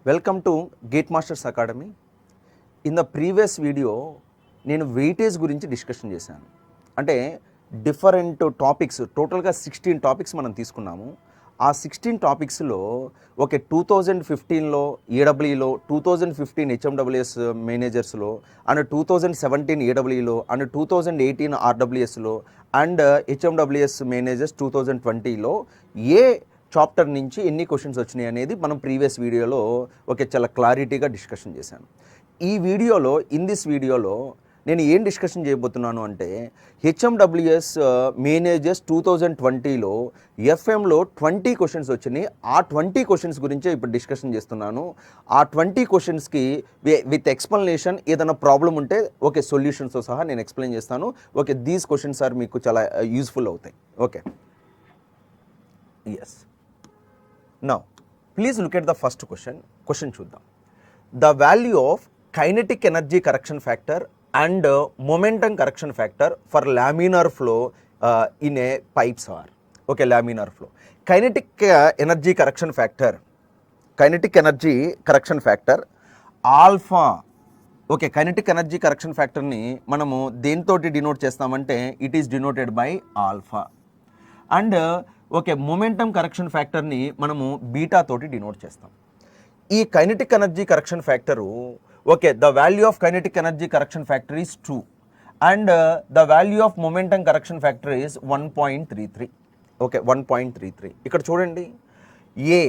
Welcome to Gate Masters Academy. In the previous video నేను weightage గురించి discussion చేశాను. అంటే డిఫరెంట్ టాపిక్స్ టోటల్గా 16 టాపిక్స్ మనం తీసుకున్నాము. ఆ 16 టాపిక్స్లో ఒక 2015లో ఏడబ్ల్యూలో 2015 హెచ్ఎండబ్ల్యూఎస్ మేనేజర్స్లో అండ్ 2017 ఏడబ్ల్యూలో అండ్ 2018 ఆర్డబ్ల్యూఎస్లో అండ్ హెచ్ఎండబ్ల్యూఎస్ మేనేజర్స్ 2020లో ఏ చాప్టర్ నుంచి ఎన్ని క్వశ్చన్స్ వచ్చినాయి అనేది మనం ప్రీవియస్ వీడియోలో చాలా క్లారిటీగా డిస్కషన్ చేశాను. ఈ వీడియోలో ఇన్ దిస్ వీడియోలో నేను ఏం డిస్కషన్ చేయబోతున్నాను అంటే హెచ్ఎండబ్ల్యూఎస్ మేనేజర్స్ 2020లో ఎఫ్ఎంలో 20 క్వశ్చన్స్ వచ్చినాయి. ఆ 20 క్వశ్చన్స్ గురించే ఇప్పుడు డిస్కషన్ చేస్తున్నాను. ఆ 20 క్వశ్చన్స్కి విత్ ఎక్స్ప్లెనేషన్ ఏదైనా ప్రాబ్లం ఉంటే సొల్యూషన్స్తో సహా నేను ఎక్స్ప్లెయిన్ చేస్తాను. దీస్ క్వశ్చన్స్ ఆర్ మీకు చాలా యూస్ఫుల్ అవుతాయి. Yes. Now, please look at the first question. Question చూద్దాం. The value of kinetic energy correction factor and momentum correction factor for laminar flow in a pipes are. Laminar flow. Kinetic energy correction factor alpha. Kinetic energy correction factor ని మనము దేనితోటి denote చేస్తామంటే it is denoted by alpha. And momentum correction ఫ్యాక్టర్ని మనము beta తోటి denote చేస్తాం. ఈ kinetic energy correction factor the value of kinetic energy correction factor is 2 and the value of momentum correction factor is 1.33. 1.33. ఇక్కడ చూడండి, A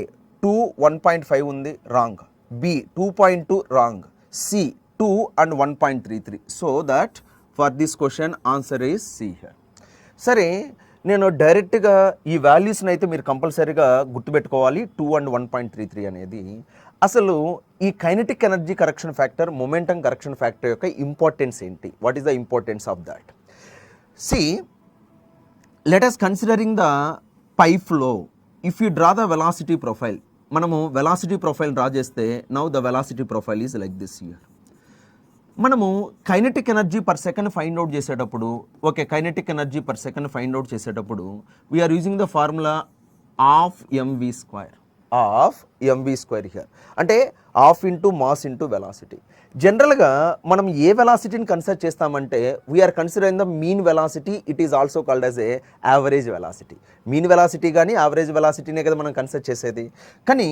2 1.5 ఉంది, wrong. B 2.2 wrong. C 2 and 1.33. So that for this question answer is C here. సరే, నేను డైరెక్ట్గా ఈ వాల్యూస్ని అయితే మీరు కంపల్సరీగా గుర్తుపెట్టుకోవాలి. 2 అండ్ 1.33 అనేది. అసలు ఈ kinetic energy correction factor, momentum correction factor యొక్క ఇంపార్టెన్స్ ఏంటి? What is the importance of that? See, let us considering the pipe flow. If you draw the velocity profile, మనము వెలాసిటీ ప్రొఫైల్ డ్రా చేస్తే now the velocity profile is like this here. మనము kinetic energy per second find out చేసేటప్పుడు kinetic energy per second find out చేసేటప్పుడు we're using the formula of MV square here. అంటే half into mass into velocity. జనరల్గా మనం ఏ వెలాసిటీని consider చేస్తామంటే we're considering the mean velocity. It is also called as a average velocity. Mean velocity కానీ average వెలాసిటీనే కదా మనం కన్సిడర్ చేసేది. కానీ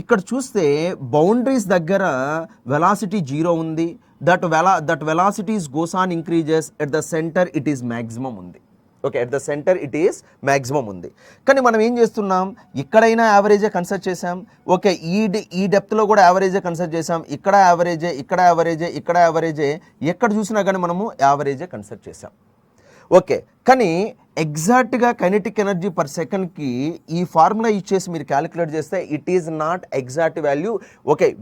ఇక్కడ చూస్తే బౌండరీస్ దగ్గర వెలాసిటీ 0 ఉంది. That velocities goes on increases. At the center it is maximum ఉంది. at the center it is maximum ఉంది. కానీ మనం ఏం చేస్తున్నాం, ఇక్కడైనా యావరేజే కన్సిడర్ చేసాం. ఈ డెప్త్లో కూడా యావరేజే కన్సిడర్ చేసాం. ఇక్కడ యావరేజే, ఇక్కడ యావరేజే, ఇక్కడ యావరేజే, ఎక్కడ చూసినా కానీ మనము యావరేజే కన్సిడర్ చేసాం. కానీ ఎగ్జాక్ట్గా కైనెటిక్ ఎనర్జీ పర్ సెకండ్కి ఈ ఫార్ములా ఇచ్చేసి మీరు క్యాలిక్యులేట్ చేస్తే it is not exact value.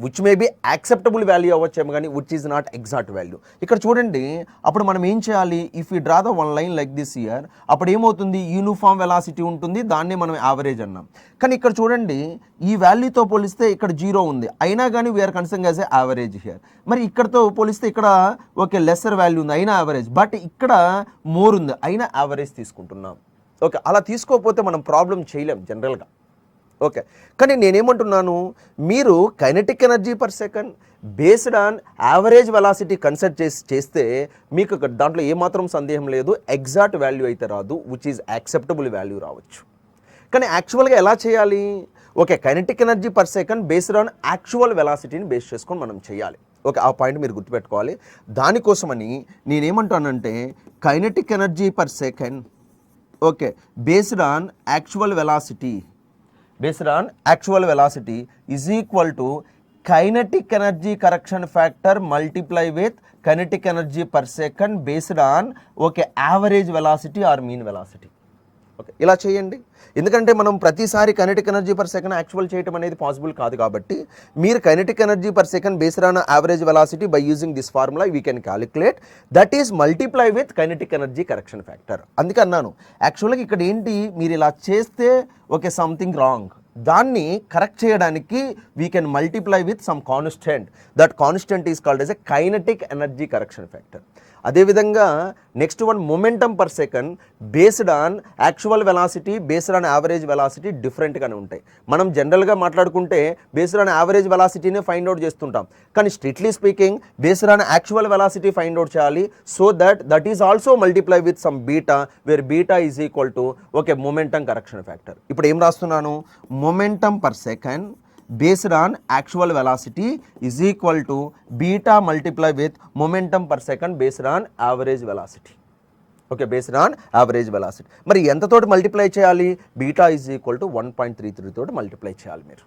Which may be acceptable value అవ్వచ్చేమో కానీ which is not exact value. ఇక్కడ చూడండి, అప్పుడు మనం ఏం చేయాలి? If you draw the one line like this here, అప్పుడు ఏమవుతుంది? యూనిఫామ్ వెలాసిటీ ఉంటుంది, దాన్నే మనం యావరేజ్ అన్నాం. కానీ ఇక్కడ చూడండి, ఈ వాల్యూతో పోలిస్తే ఇక్కడ 0 ఉంది, అయినా కానీ we're considering as a average here. మరి ఇక్కడతో పోలిస్తే ఇక్కడ లెస్సర్ వాల్యూ ఉంది, అయినా యావరేజ్. బట్ ఇక్కడ మోర్ ఉంది, అయినా యావరేజ్ తీసుకుంటున్నాం. అలా తీసుకోకపోతే మనం ప్రాబ్లం చేయలేం జనరల్గా. కానీ నేనేమంటున్నాను, మీరు kinetic energy per second based on average velocity consider చేస్తే మీకు దాంట్లో ఏమాత్రం సందేహం లేదు, ఎగ్జాక్ట్ వాల్యూ అయితే రాదు, విచ్ ఈజ్ యాక్సెప్టబుల్ వాల్యూ రావచ్చు. కానీ యాక్చువల్గా ఎలా చేయాలి? Kinetic energy per second based on actual వెలాసిటీని బేస్ చేసుకొని మనం చేయాలి. ఆ పాయింట్ మీరు గుర్తుపెట్టుకోవాలి. దానికోసమని నేనేమంటానంటే kinetic energy per second based on actual velocity is equal to kinetic energy correction factor multiply with kinetic energy per second based on average velocity or mean velocity. ఇలా చేయండి. ఎందుకంటే మనం ప్రతిసారి kinetic energy per second actual చేయడం అనేది possible కాదు. కాబట్టి మీరు kinetic energy per second based on average velocity by using this formula we can calculate that is multiply with kinetic energy correction factor. అందుకే అన్నాను, యాక్చువల్గా ఇక్కడ ఏంటి, మీరు ఇలా చేస్తే సంథింగ్ రాంగ్. దాన్ని కరెక్ట్ చేయడానికి we can multiply with some constant. That constant is called as a kinetic energy correction factor. అదేవిధంగా next one momentum per second based on actual velocity, based on average velocity డిఫరెంట్గానే ఉంటాయి. మనం జనరల్గా మాట్లాడుకుంటే based on average వెలాసిటీనే find out చేస్తుంటాం, కానీ strictly speaking based on actual velocity find out చేయాలి. So that is also multiply with some beta, where beta is equal to okay momentum correction factor. ఇప్పుడు ఏం రాస్తున్నాను, momentum per second based on actual velocity is equal to beta multiply with momentum per second based on average velocity. Okay, based on average velocity. మరి ఎంతతోటి multiply చేయాలి, beta is equal to 1.33 తోటి multiply చేయాలి మీరు.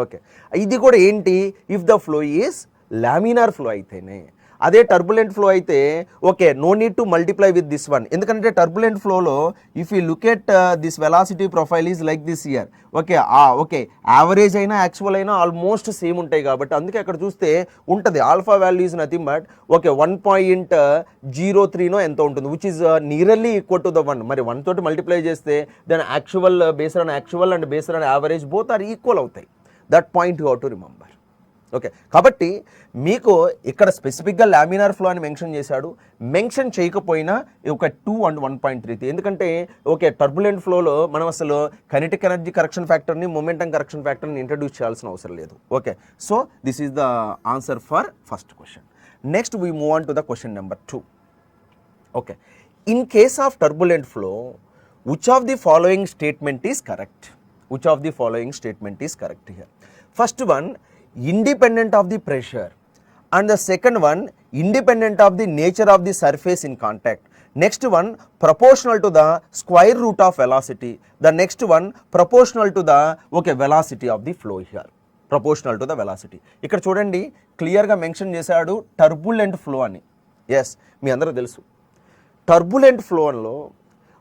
Okay, ఇది కూడా ఏంటి, if the flow is laminar flow అయితేనే. అదే టర్బులెంట్ ఫ్లో అయితే okay no need to multiply with this one, ఎందుకంటే టర్బులెంట్ ఫ్లోలో if you look at this velocity profile is like this here. Okay average అయినా actual అయినా almost same ఉంటాయి కాబట్టి అందుకే అక్కడ చూస్తే ఉంటుంది alpha value is nothing but okay 1.03 ఎంత ఉంటుంది, which is nearly equal to the 1. మరి 1 తోటి మల్టిప్లై చేస్తే then actual based on actual and based on average both are equal అవుతాయి. That point you have to remember. Okay, కాబట్టి మీకు ఇక్కడ స్పెసిఫిక్గా లామినార్ ఫ్లో అని మెన్షన్ చేశాడు, మెన్షన్ చేయకపోయినా ఒక 2 and 1.33, ఎందుకంటే ఓకే టర్బులెంట్ ఫ్లోలో మనం అసలు కైనెటిక్ ఎనర్జీ కరెక్షన్ ఫ్యాక్టర్ని మొమెంటమ్ కరెక్షన్ ఫ్యాక్టర్ని ఇంట్రడ్యూస్ చేయాల్సిన అవసరం లేదు. Okay, so this is the answer for first question. Next we move on to the question number 2. Okay, in case of turbulent flow which of the following statement is correct? Which of the following statement is correct here? First one, independent of the pressure, and the second one independent of the nature of the surface in contact. Next one proportional to the square root of velocity. The next one proportional to the velocity of the flow here. Proportional to the velocity. ఇక్కడ చూడండి క్లియర్గా mention చేశాడు turbulent flow అని. Yes, మీ అందరూ తెలుసు turbulent ఫ్లోలో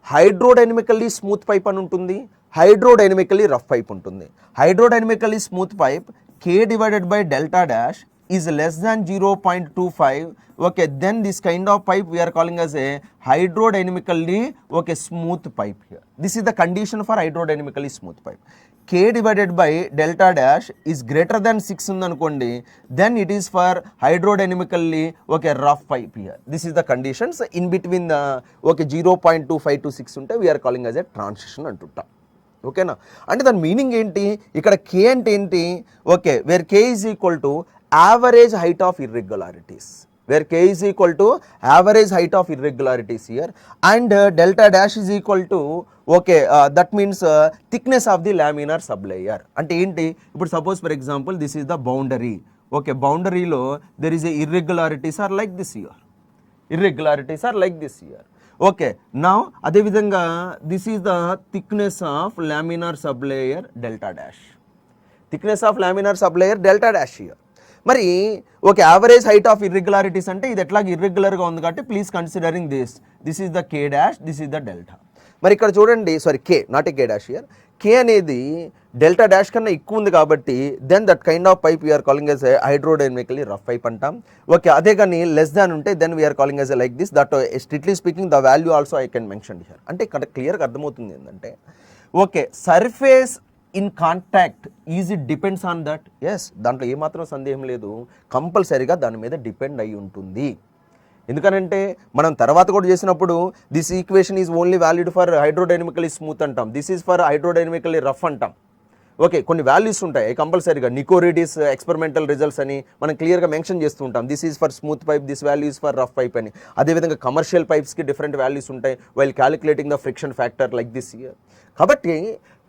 హైడ్రోడైనమికల్లీ smooth pipe అని ఉంటుంది, హైడ్రోడైనమికల్లీ రఫ్ పైప్ ఉంటుంది. Hydrodynamically smooth pipe K divided by delta dash is less than 0.25. Okay, then this kind of pipe we are calling as a hydrodynamically smooth pipe here. This is the condition for hydrodynamically smooth pipe. K divided by delta dash is greater than 6 undanukondi, then it is for hydrodynamically rough pipe here. This is the conditions. In between the 0.25 to 6 unte we are calling as a transition antunta. ఓకేనా, అంటే దాని meaning ఏంటి, ఇక్కడ K అంటే ఏంటి, okay where K is equal to average height of irregularities, where K is equal to average height of irregularities here, and delta dash is equal to okay that means thickness of the laminar sublayer. అంటే ఏంటి, ఇప్పుడు suppose for example this is the boundary. Okay, బౌండరీలో there is a irregularities are like this here, irregularities are like this here. Okay, now అదేవిధంగా this is the thickness of laminar sublayer delta dash, thickness of laminar sublayer delta dash here. మరి okay average height of irregularities అంటే ఇది ఎట్లాగ ఇర్రెగ్యులర్గా ఉంది కాబట్టి please considering this is the K dash, this is the delta. మరి ఇక్కడ చూడండి, sorry K not a K dash here, K అనేది డెల్టా డాష్ కన్నా ఎక్కువ ఉంది కాబట్టి then that kind of pipe we're calling as hydrodynamically rough pipe అంటాం. Okay, అదే కానీ లెస్ దాన్ ఉంటే then we're calling as like this. That strictly speaking the value also I can mention here. అంటే ఇక్కడ క్లియర్గా అర్థమవుతుంది ఏంటంటే okay surface in contact is it depends on that. Yes, దాంట్లో ఏమాత్రం సందేహం లేదు, కంపల్సరీగా దాని మీద డిపెండ్ అయి ఉంటుంది. ఎందుకనంటే మనం తర్వాత కూడా చేసినప్పుడు this equation is only valid for hydrodynamically smooth అంటాం, this is for hydrodynamically rough అంటాం. ఓకే, కొన్ని వాల్యూస్ ఉంటాయి కంపల్సరీగా, నికోరిడిస్ ఎక్స్పెరిమెంటల్ రిజల్ట్స్ అని మనం క్లియర్గా మెన్షన్ చేస్తూ ఉంటాం. This is for smooth pipe, this value is for rough pipe అని. అదేవిధంగా కమర్షియల్ పైప్స్కి డిఫరెంట్ వాల్యూస్ ఉంటాయి while calculating the friction factor like this here. కాబట్టి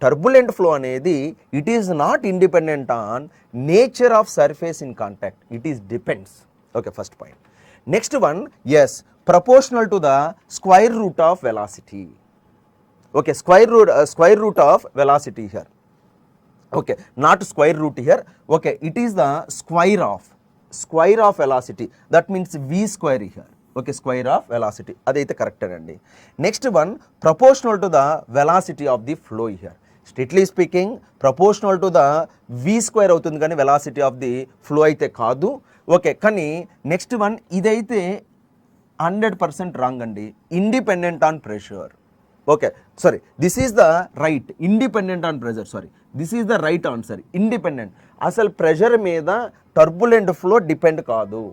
టర్బులెంట్ ఫ్లో అనేది it is not independent on nature of surface in contact, it is depends. Okay, first point. Next one, is proportional to the square root of velocity. Okay, square root of velocity here. Okay, not square route here. Okay, it is the square of velocity, that means V square here. Okay, square of velocity అదైతే కరెక్టేనండి. Next one proportional to the velocity of the flow here. Strictly speaking proportional to the V square అవుతుంది కానీ velocity of the flow అయితే కాదు. Okay, కానీ next one ఇదైతే 100% wrong అండి, independent on pressure. Okay, sorry this is the right, independent on pressure, sorry this is the right answer. Independent, అసలు pressure మీద turbulent flow depend కాదు.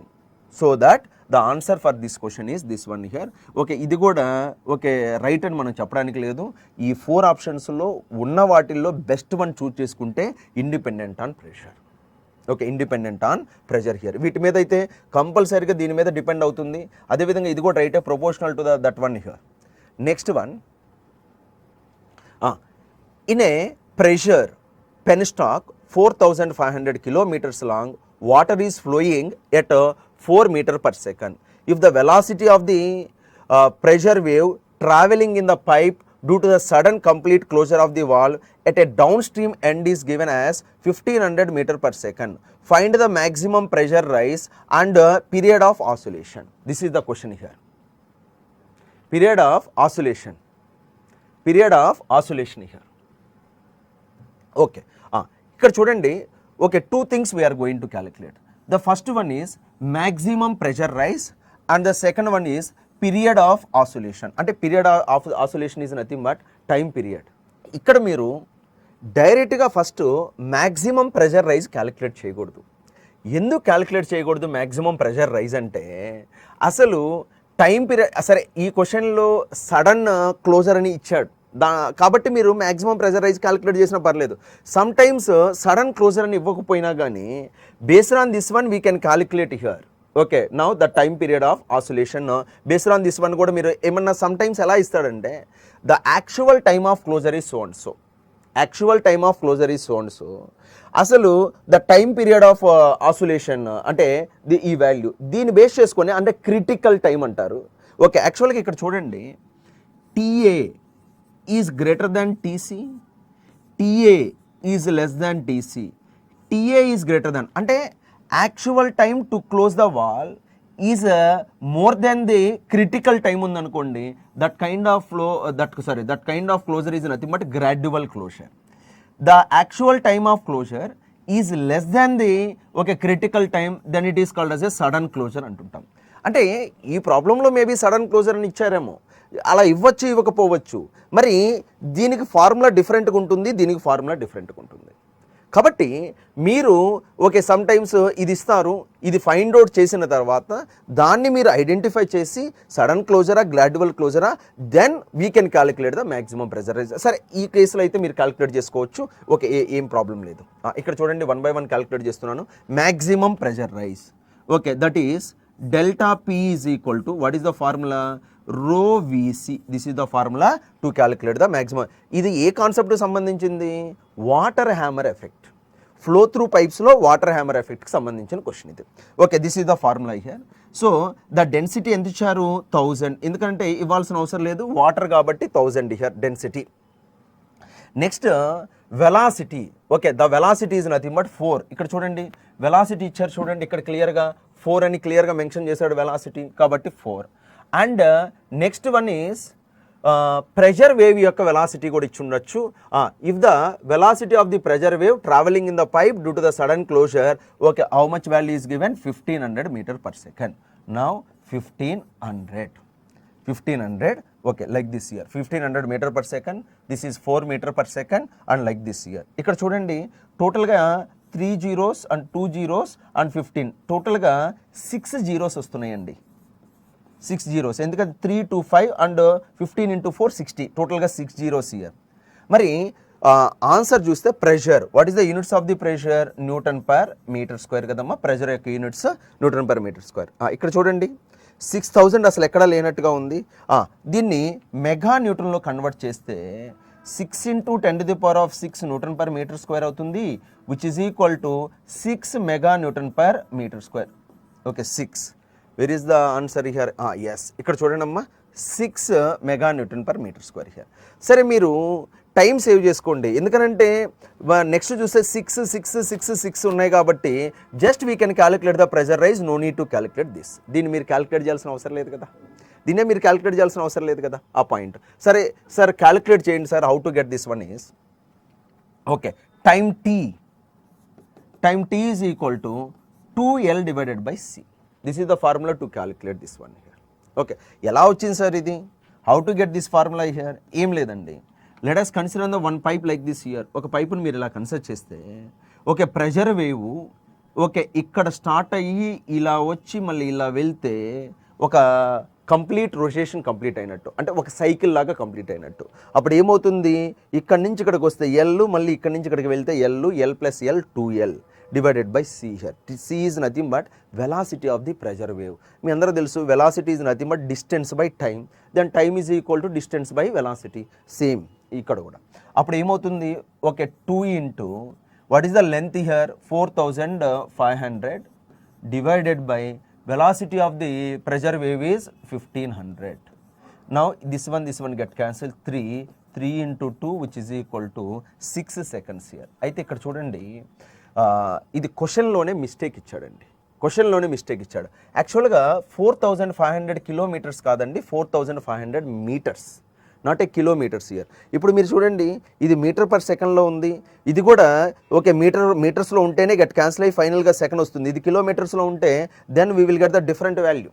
So that the answer for this question is this one here. Okay, ఇది కూడా okay right అని మనం చెప్పడానికి లేదు. ఈ 4 ఆప్షన్స్లో ఉన్న వాటిల్లో బెస్ట్ వన్ చూస్ చేసుకుంటే independent on pressure. Okay, independent on pressure here. వీటి మీద అయితే కంపల్సరీగా దీని మీద డిపెండ్ అవుతుంది. అదేవిధంగా ఇది కూడా రైటే, proportional to that one here. Next one, in A pressure penstock 4500 kilometers long, water is flowing at 4 meter per second. If the velocity of the pressure wave traveling in the pipe due to the sudden complete closure of the valve at a downstream end is given as 1500 meter per second, find the maximum pressure rise and period of oscillation. This is the question here. Period of oscillation. Period of oscillation here. Okay, ఇక్కడ చూడండి. Okay, 2 things we are going to calculate. The first one is maximum pressure rise and the second one is period of oscillation. అంటే period of oscillation is nothing but time period. ఇక్కడ మీరు డైరెక్ట్గా first maximum pressure rise calculate చేయకూడదు. ఎందుకు calculate చేయకూడదు maximum pressure rise అంటే, అసలు time period, సరే ఈ క్వశ్చన్లో సడన్ క్లోజర్ అని ఇచ్చాడు, కాబట్టి మీరు మ్యాక్సిమం ప్రెషర్ రైజ్ క్యాలిక్యులేట్ చేసినా పర్లేదు. సమ్ టైమ్స్ సడన్ క్లోజర్ అని ఇవ్వకపోయినా కానీ based on this one we can calculate here. Okay, now the time period of oscillation based on this one కూడా మీరు ఏమన్నా సమ్ టైమ్స్ ఎలా ఇస్తాడంటే, the actual time of closure is so and so, actual time of closure is so and so. అసలు the time period of oscillation అంటే ఈ value, దీన్ని base చేసుకొని అంటే క్రిటికల్ టైం అంటారు. ఓకే, యాక్చువల్గా ఇక్కడ చూడండి, TA is greater than TC, TA is less than TC, TA is greater than అంటే actual time to close the valve is more than the critical time ఉందనుకోండి, that kind of closure is nothing but gradual closure. The actual time of closure is less than the critical time, then it is called as a sudden closure అంటుంటాం. అంటే ఈ ప్రాబ్లంలో maybe sudden closure అని ఇచ్చారేమో, అలా ఇవ్వచ్చు ఇవ్వకపోవచ్చు. మరి దీనికి ఫార్ములా డిఫరెంట్గా ఉంటుంది, దీనికి ఫార్ములా డిఫరెంట్గా ఉంటుంది. కాబట్టి మీరు సమ్ టైమ్స్ ఇది ఇస్తారు, ఇది ఫైండ్ అవుట్ చేసిన తర్వాత దాన్ని మీరు ఐడెంటిఫై చేసి సడన్ క్లోజరా గ్రాడ్యువల్ క్లోజరా, then we can calculate the maximum pressure rise. సరే, ఈ కేసులో అయితే మీరు క్యాలిక్యులేట్ చేసుకోవచ్చు. ఓకే, ఏం ప్రాబ్లం లేదు. ఇక్కడ చూడండి, 1 by 1 క్యాలిక్యులేట్ చేస్తున్నాను. Maximum pressure rise, okay, that is delta P is equal to, what is the formula? Rho VC. This is the formula to calculate the maximum. ఇది ఏ కాన్సెప్ట్ సంబంధించింది? Water hammer effect. Flow through పైప్స్లో water hammer ఎఫెక్ట్కి సంబంధించిన question ఇది. Okay, this is the formula here. So the density ఎంత ఇచ్చారు? 1000. ఎందుకంటే ఇవ్వాల్సిన అవసరం లేదు, వాటర్ కాబట్టి 1000 here density. Next velocity. Okay, the velocity is nothing but 4. ఇక్కడ చూడండి, వెలాసిటీ ఇచ్చారు చూడండి, ఇక్కడ క్లియర్గా 4 అని క్లియర్గా మెన్షన్ చేశాడు వెలాసిటీ, కాబట్టి 4. And next one is pressure wave యొక్క వెలాసిటీ కూడా ఇచ్చి ఉండొచ్చు. If the velocity of the pressure wave travelling in the pipe due to the sudden closure, okay, how much value is given? 1500 metre per second. Now 1500, okay, like this here, 1500 meter per second, this is 4 meter per second and like this here. ఇక్కడ చూడండి, టోటల్గా 3 zeros and 2 zeros and 15, టోటల్గా 6 zeros వస్తున్నాయండి. 6 zeros, ఎందుకంటే 3 to 5 and 15 into 4 60, టోటల్గా 6 zeros here. మరి answer చూస్తే pressure, what is the units of the pressure? Newton per metre square కదమ్మా, ప్రెషర్ యొక్క units newton per metre square. ఇక్కడ చూడండి, 6000 అసలు ఎక్కడా లేనట్టుగా ఉంది. దీన్ని మెగా న్యూటన్లో కన్వర్ట్ చేస్తే 6 into 10 to the power of 6 newton per metre square అవుతుంది, which is equal to 6 mega newton per metre square. Okay, 6. Where is the answer here? Yes, ఇక్కడ చూడండి అమ్మా, 6 mega newton per metre square here. సరే, మీరు time save చేసుకోండి, ఎందుకంటే next చూస్తే 6 ఉన్నాయి కాబట్టి just we can calculate the pressure rise, no need to calculate this. దీన్ని మీరు క్యాలిక్యులేట్ చేయాల్సిన అవసరం లేదు కదా, దీన్నే మీరు క్యాలిక్యులేట్ చేయాల్సిన అవసరం లేదు కదా ఆ పాయింట్. సరే సార్, క్యాలిక్యులేట్ చేయండి sir. How to get this one is, okay, time T is equal to 2L divided by C. This is the formula to calculate this one here. Okay, ఎలా వచ్చింది sir ఇది? How to get this formula here? ఏం లేదండి, let us consider the one pipe like this here. ఒక పైపుని మీరు ఇలా consider చేస్తే, ఓకే, ప్రెషర్ వేవ్ ఓకే, ఇక్కడ స్టార్ట్ అయ్యి ఇలా వచ్చి మళ్ళీ ఇలా వెళ్తే ఒక కంప్లీట్ రొటేషన్ కంప్లీట్ అయినట్టు, అంటే ఒక సైకిల్ లాగా కంప్లీట్ అయినట్టు. అప్పుడు ఏమవుతుంది, ఇక్కడ నుంచి ఇక్కడికి వస్తే ఎల్, మళ్ళీ ఇక్కడ నుంచి ఇక్కడికి వెళ్తే L plus L 2L divided by C here. C is nothing but velocity of the pressure wave. మీ అందరూ తెలుసు velocity is nothing but distance by time, then time is equal to distance by velocity. Same ఇక్కడ కూడా. అప్పుడు ఏమవుతుంది, okay 2 into what is the length here 4500 divided by velocity of the pressure wave is 1500. Now this one get cancelled, 3 into 2 which is equal to 6 seconds here. అయితే ఇక్కడ చూడండి, ఇది క్వశ్చన్లోనే mistake ఇచ్చాడండి, క్వశ్చన్లోనే mistake ఇచ్చాడు. యాక్చువల్గా 4500 కిలోమీటర్స్ కాదండి, 4500 metres, not a kilometres here. ఇప్పుడు మీరు చూడండి, ఇది మీటర్ పర్ సెకండ్లో ఉంది, ఇది కూడా ఓకే మీటర్స్లో ఉంటేనే గెట్ క్యాన్సిల్ అయ్యి ఫైనల్గా సెకండ్ వస్తుంది. ఇది కిలోమీటర్స్లో ఉంటే then we will get the different value.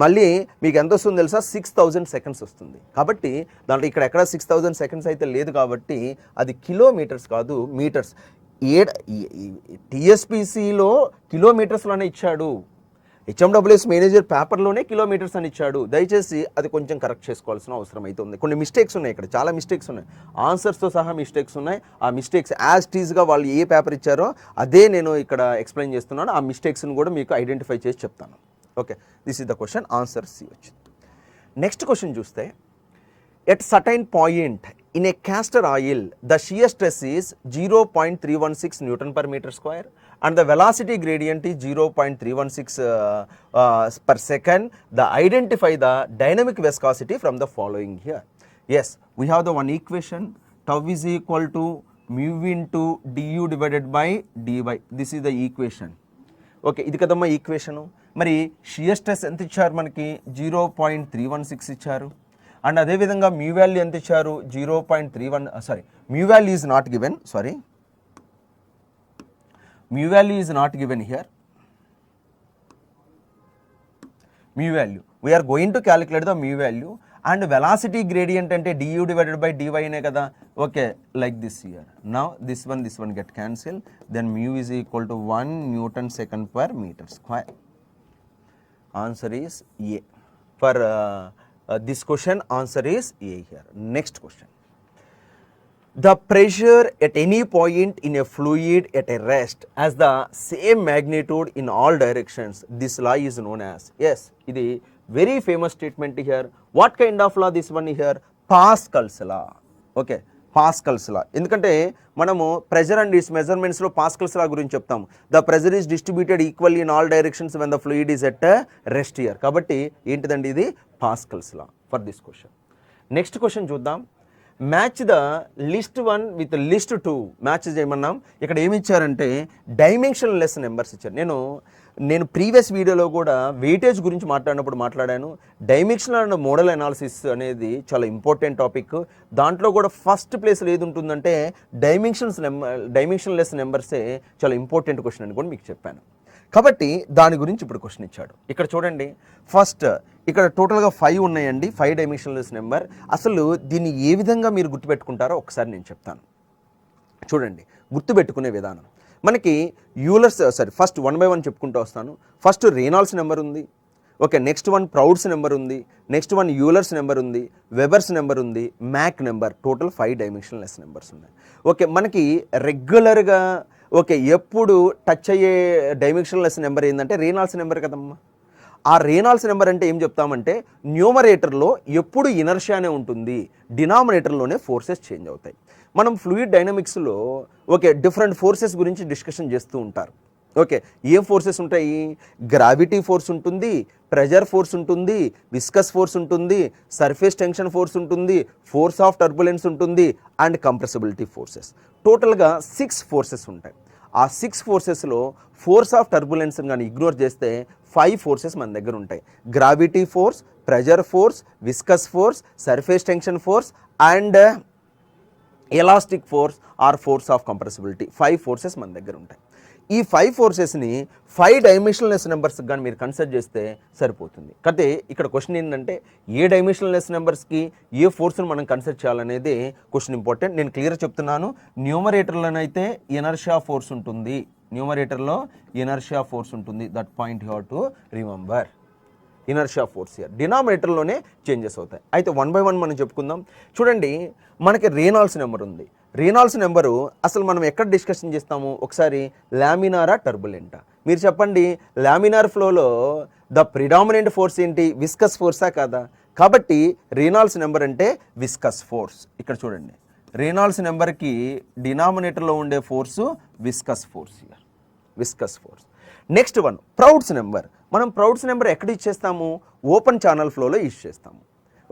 మళ్ళీ మీకు ఎంత వస్తుంది తెలుసా, 6000 సెకండ్స్ వస్తుంది. కాబట్టి దాంట్లో ఇక్కడ ఎక్కడ 6000 సెకండ్స్ అయితే లేదు, కాబట్టి అది కిలోమీటర్స్ కాదు మీటర్స్. టీఎస్పీసీలో కిలోమీటర్స్లోనే ఇచ్చాడు, హెచ్ఎండబ్ల్యూఎస్ మేనేజర్ పేపర్లోనే కిలోమీటర్స్ అని ఇచ్చాడు. దయచేసి అది కొంచెం కరెక్ట్ చేసుకోవాల్సిన అవసరం అయితే ఉంది. కొన్ని మిస్టేక్స్ ఉన్నాయి, ఇక్కడ చాలా మిస్టేక్స్ ఉన్నాయి, ఆన్సర్స్తో సహా మిస్టేక్స్ ఉన్నాయి. ఆ మిస్టేక్స్ యాజ్ టీజ్గా వాళ్ళు ఏ పేపర్ ఇచ్చారో అదే నేను ఇక్కడ ఎక్స్ప్లెయిన్ చేస్తున్నాను. ఆ మిస్టేక్స్ని కూడా మీకు ఐడెంటిఫై చేసి చెప్తాను. Okay, this is the question, answer C వచ్చింది. నెక్స్ట్ క్వశ్చన్ చూస్తే, at certain point in a castor oil the shear stress is 0.316 Newton per meter square and the velocity gradient is 0.316 per second. Identify the dynamic viscosity from the following here. Yes, we have the one equation, tau is equal to mu into du divided by dy. This is the equation. Okay, ఇది కదమ్మా equation. మరి shear stress ఎంత ఇచ్చారు మనకి, 0.316 ఇచ్చారు. And అదేవిధంగా mu value ఎంత ఇచ్చారు, 0.31, sorry mu value is not given, sorry mu value is not given here. Mu value we are going to calculate the mu value. And velocity gradient అంటే du divided by dy అనే కదా. Okay, like this here. Now this one get cancel, then mu is equal to 1 Newton second per meter square. Answer is A. For this question, answer is A here. Next question. The pressure at any point in a fluid at a rest has the same magnitude in all directions. This law is known as, yes, ఇది very famous statement here. What kind of law this one here? Pascal's law. Okay, Pascal's law. ఎందుకంటే మనము pressure and it's మెజర్మెంట్స్లో Pascal's law గురించి చెప్తాము. The pressure is distributed equally in all directions when the fluid is at rest here. కాబట్టి ఏంటిదండి ఇది, Pascal's law for this question. Next question చూద్దాం. Match the list 1 with list 2 match చేయమన్నాం. ఇక్కడ ఏమి ఇచ్చారంటే డైమెన్షన్ లెస్ నెంబర్స్ ఇచ్చారు. నేను ప్రీవియస్ వీడియోలో కూడా వెయిటేజ్ గురించి మాట్లాడినప్పుడు మాట్లాడాను. డైమెన్షనల్ అండ్ మోడల్ అనాలిసిస్ అనేది చాలా ఇంపార్టెంట్ టాపిక్. దాంట్లో కూడా ఫస్ట్ ప్లేస్లో ఏది ఉంటుందంటే డైమెన్షన్లెస్ నెంబర్సే చాలా ఇంపార్టెంట్ క్వశ్చన్ అని కూడా మీకు చెప్పాను. కాబట్టి దాని గురించి ఇప్పుడు క్వశ్చన్ ఇచ్చాడు. ఇక్కడ చూడండి, ఫస్ట్ ఇక్కడ టోటల్గా 5 ఉన్నాయండి, 5 డైమెన్షన్లెస్ నెంబర్. అసలు దీన్ని ఏ విధంగా మీరు గుర్తుపెట్టుకుంటారో ఒకసారి నేను చెప్తాను. చూడండి, గుర్తుపెట్టుకునే విధానం మనకి ఫస్ట్ 1 by 1 చెప్పుకుంటూ వస్తాను. ఫస్ట్ రేనాల్డ్స్ నెంబర్ ఉంది, okay. Next one Froude's number ఉంది, నెక్స్ట్ వన్ యూలర్స్ నెంబర్ ఉంది, వెబర్స్ నెంబర్ ఉంది, Mach number. Total 5 dimensionless numbers ఉన్నాయి. ఓకే, మనకి రెగ్యులర్గా ఓకే ఎప్పుడు టచ్ అయ్యే డైమెన్షన్లెస్ నెంబర్ ఏంటంటే రేనాల్డ్స్ నెంబర్ కదమ్మా. ఆ రేనాల్డ్స్ నెంబర్ అంటే ఏం చెప్తామంటే న్యూమరేటర్లో ఎప్పుడు ఇనర్షియానే ఉంటుంది, డినామినేటర్లోనే ఫోర్సెస్ చేంజ్ అవుతాయి. మనం ఫ్లూయిడ్ డైనమిక్స్లో ఓకే డిఫరెంట్ ఫోర్సెస్ గురించి డిస్కషన్ చేస్తూ ఉంటారు. ఓకే, ఏ ఫోర్సెస్ ఉంటాయి? గ్రావిటీ ఫోర్స్ ఉంటుంది, ప్రెజర్ ఫోర్స్ ఉంటుంది, విస్కస్ ఫోర్స్ ఉంటుంది, సర్ఫేస్ టెన్షన్ ఫోర్స్ ఉంటుంది, ఫోర్స్ ఆఫ్ టర్బులెన్స్ ఉంటుంది, అండ్ కంప్రెసిబిలిటీ ఫోర్సెస్. టోటల్గా 6 ఫోర్సెస్ ఉంటాయి. ఆ 6 ఫోర్సెస్లో ఫోర్స్ ఆఫ్ టర్బులెన్స్ కానీ ఇగ్నోర్ చేస్తే 5 ఫోర్సెస్ మన దగ్గర ఉంటాయి. Gravity force, pressure force, viscous force, surface tension force and elastic force or force of compressibility. 5 forces మన దగ్గర ఉంటాయి. ఈ 5 ఫోర్సెస్ని 5 డైమెన్షనల్లెస్ నెంబర్స్ కానీ మీరు కన్సిడర్ చేస్తే సరిపోతుంది. అయితే ఇక్కడ క్వశ్చన్ ఏంటంటే ఏ డైమెన్షనల్లెస్ నెంబర్స్కి ఏ ఫోర్స్ని మనం కన్సిడర్ చేయాలనేది క్వశ్చన్ ఇంపార్టెంట్. నేను క్లియర్ చెప్తున్నాను. న్యూమరేటర్లోనైతే ఇనర్షియా ఫోర్స్ ఉంటుంది, న్యూమరేటర్లో ఇనర్షియా ఫోర్స్ ఉంటుంది. That point you have to remember. Inertia force here డినామినేటర్లోనే చేంజెస్ అవుతాయి. అయితే 1 by 1 మనం చెప్పుకుందాం. చూడండి, మనకి రేనాల్డ్స్ నెంబర్ ఉంది. రేనాల్డ్స్ నెంబరు అసలు మనం ఎక్కడ డిస్కషన్ చేస్తాము ఒకసారి, లామినారా టర్బులెంటా? మీరు చెప్పండి, లామినార్ ఫ్లోలో ద ప్రిడామినెంట్ ఫోర్స్ ఏంటి? విస్కస్ ఫోర్సా కాదా? కాబట్టి రేనాల్డ్స్ నెంబర్ అంటే విస్కస్ ఫోర్స్. ఇక్కడ చూడండి, రేనాల్డ్స్ నెంబర్కి డినామినేటర్లో ఉండే force viscous force here, viscous force. Next one Froude's number. మనం ప్రౌడ్స్ నెంబర్ ఎక్కడ ఇచ్చేస్తాము? ఓపెన్ ఛానల్ ఫ్లోలో యూజ్ చేస్తాము.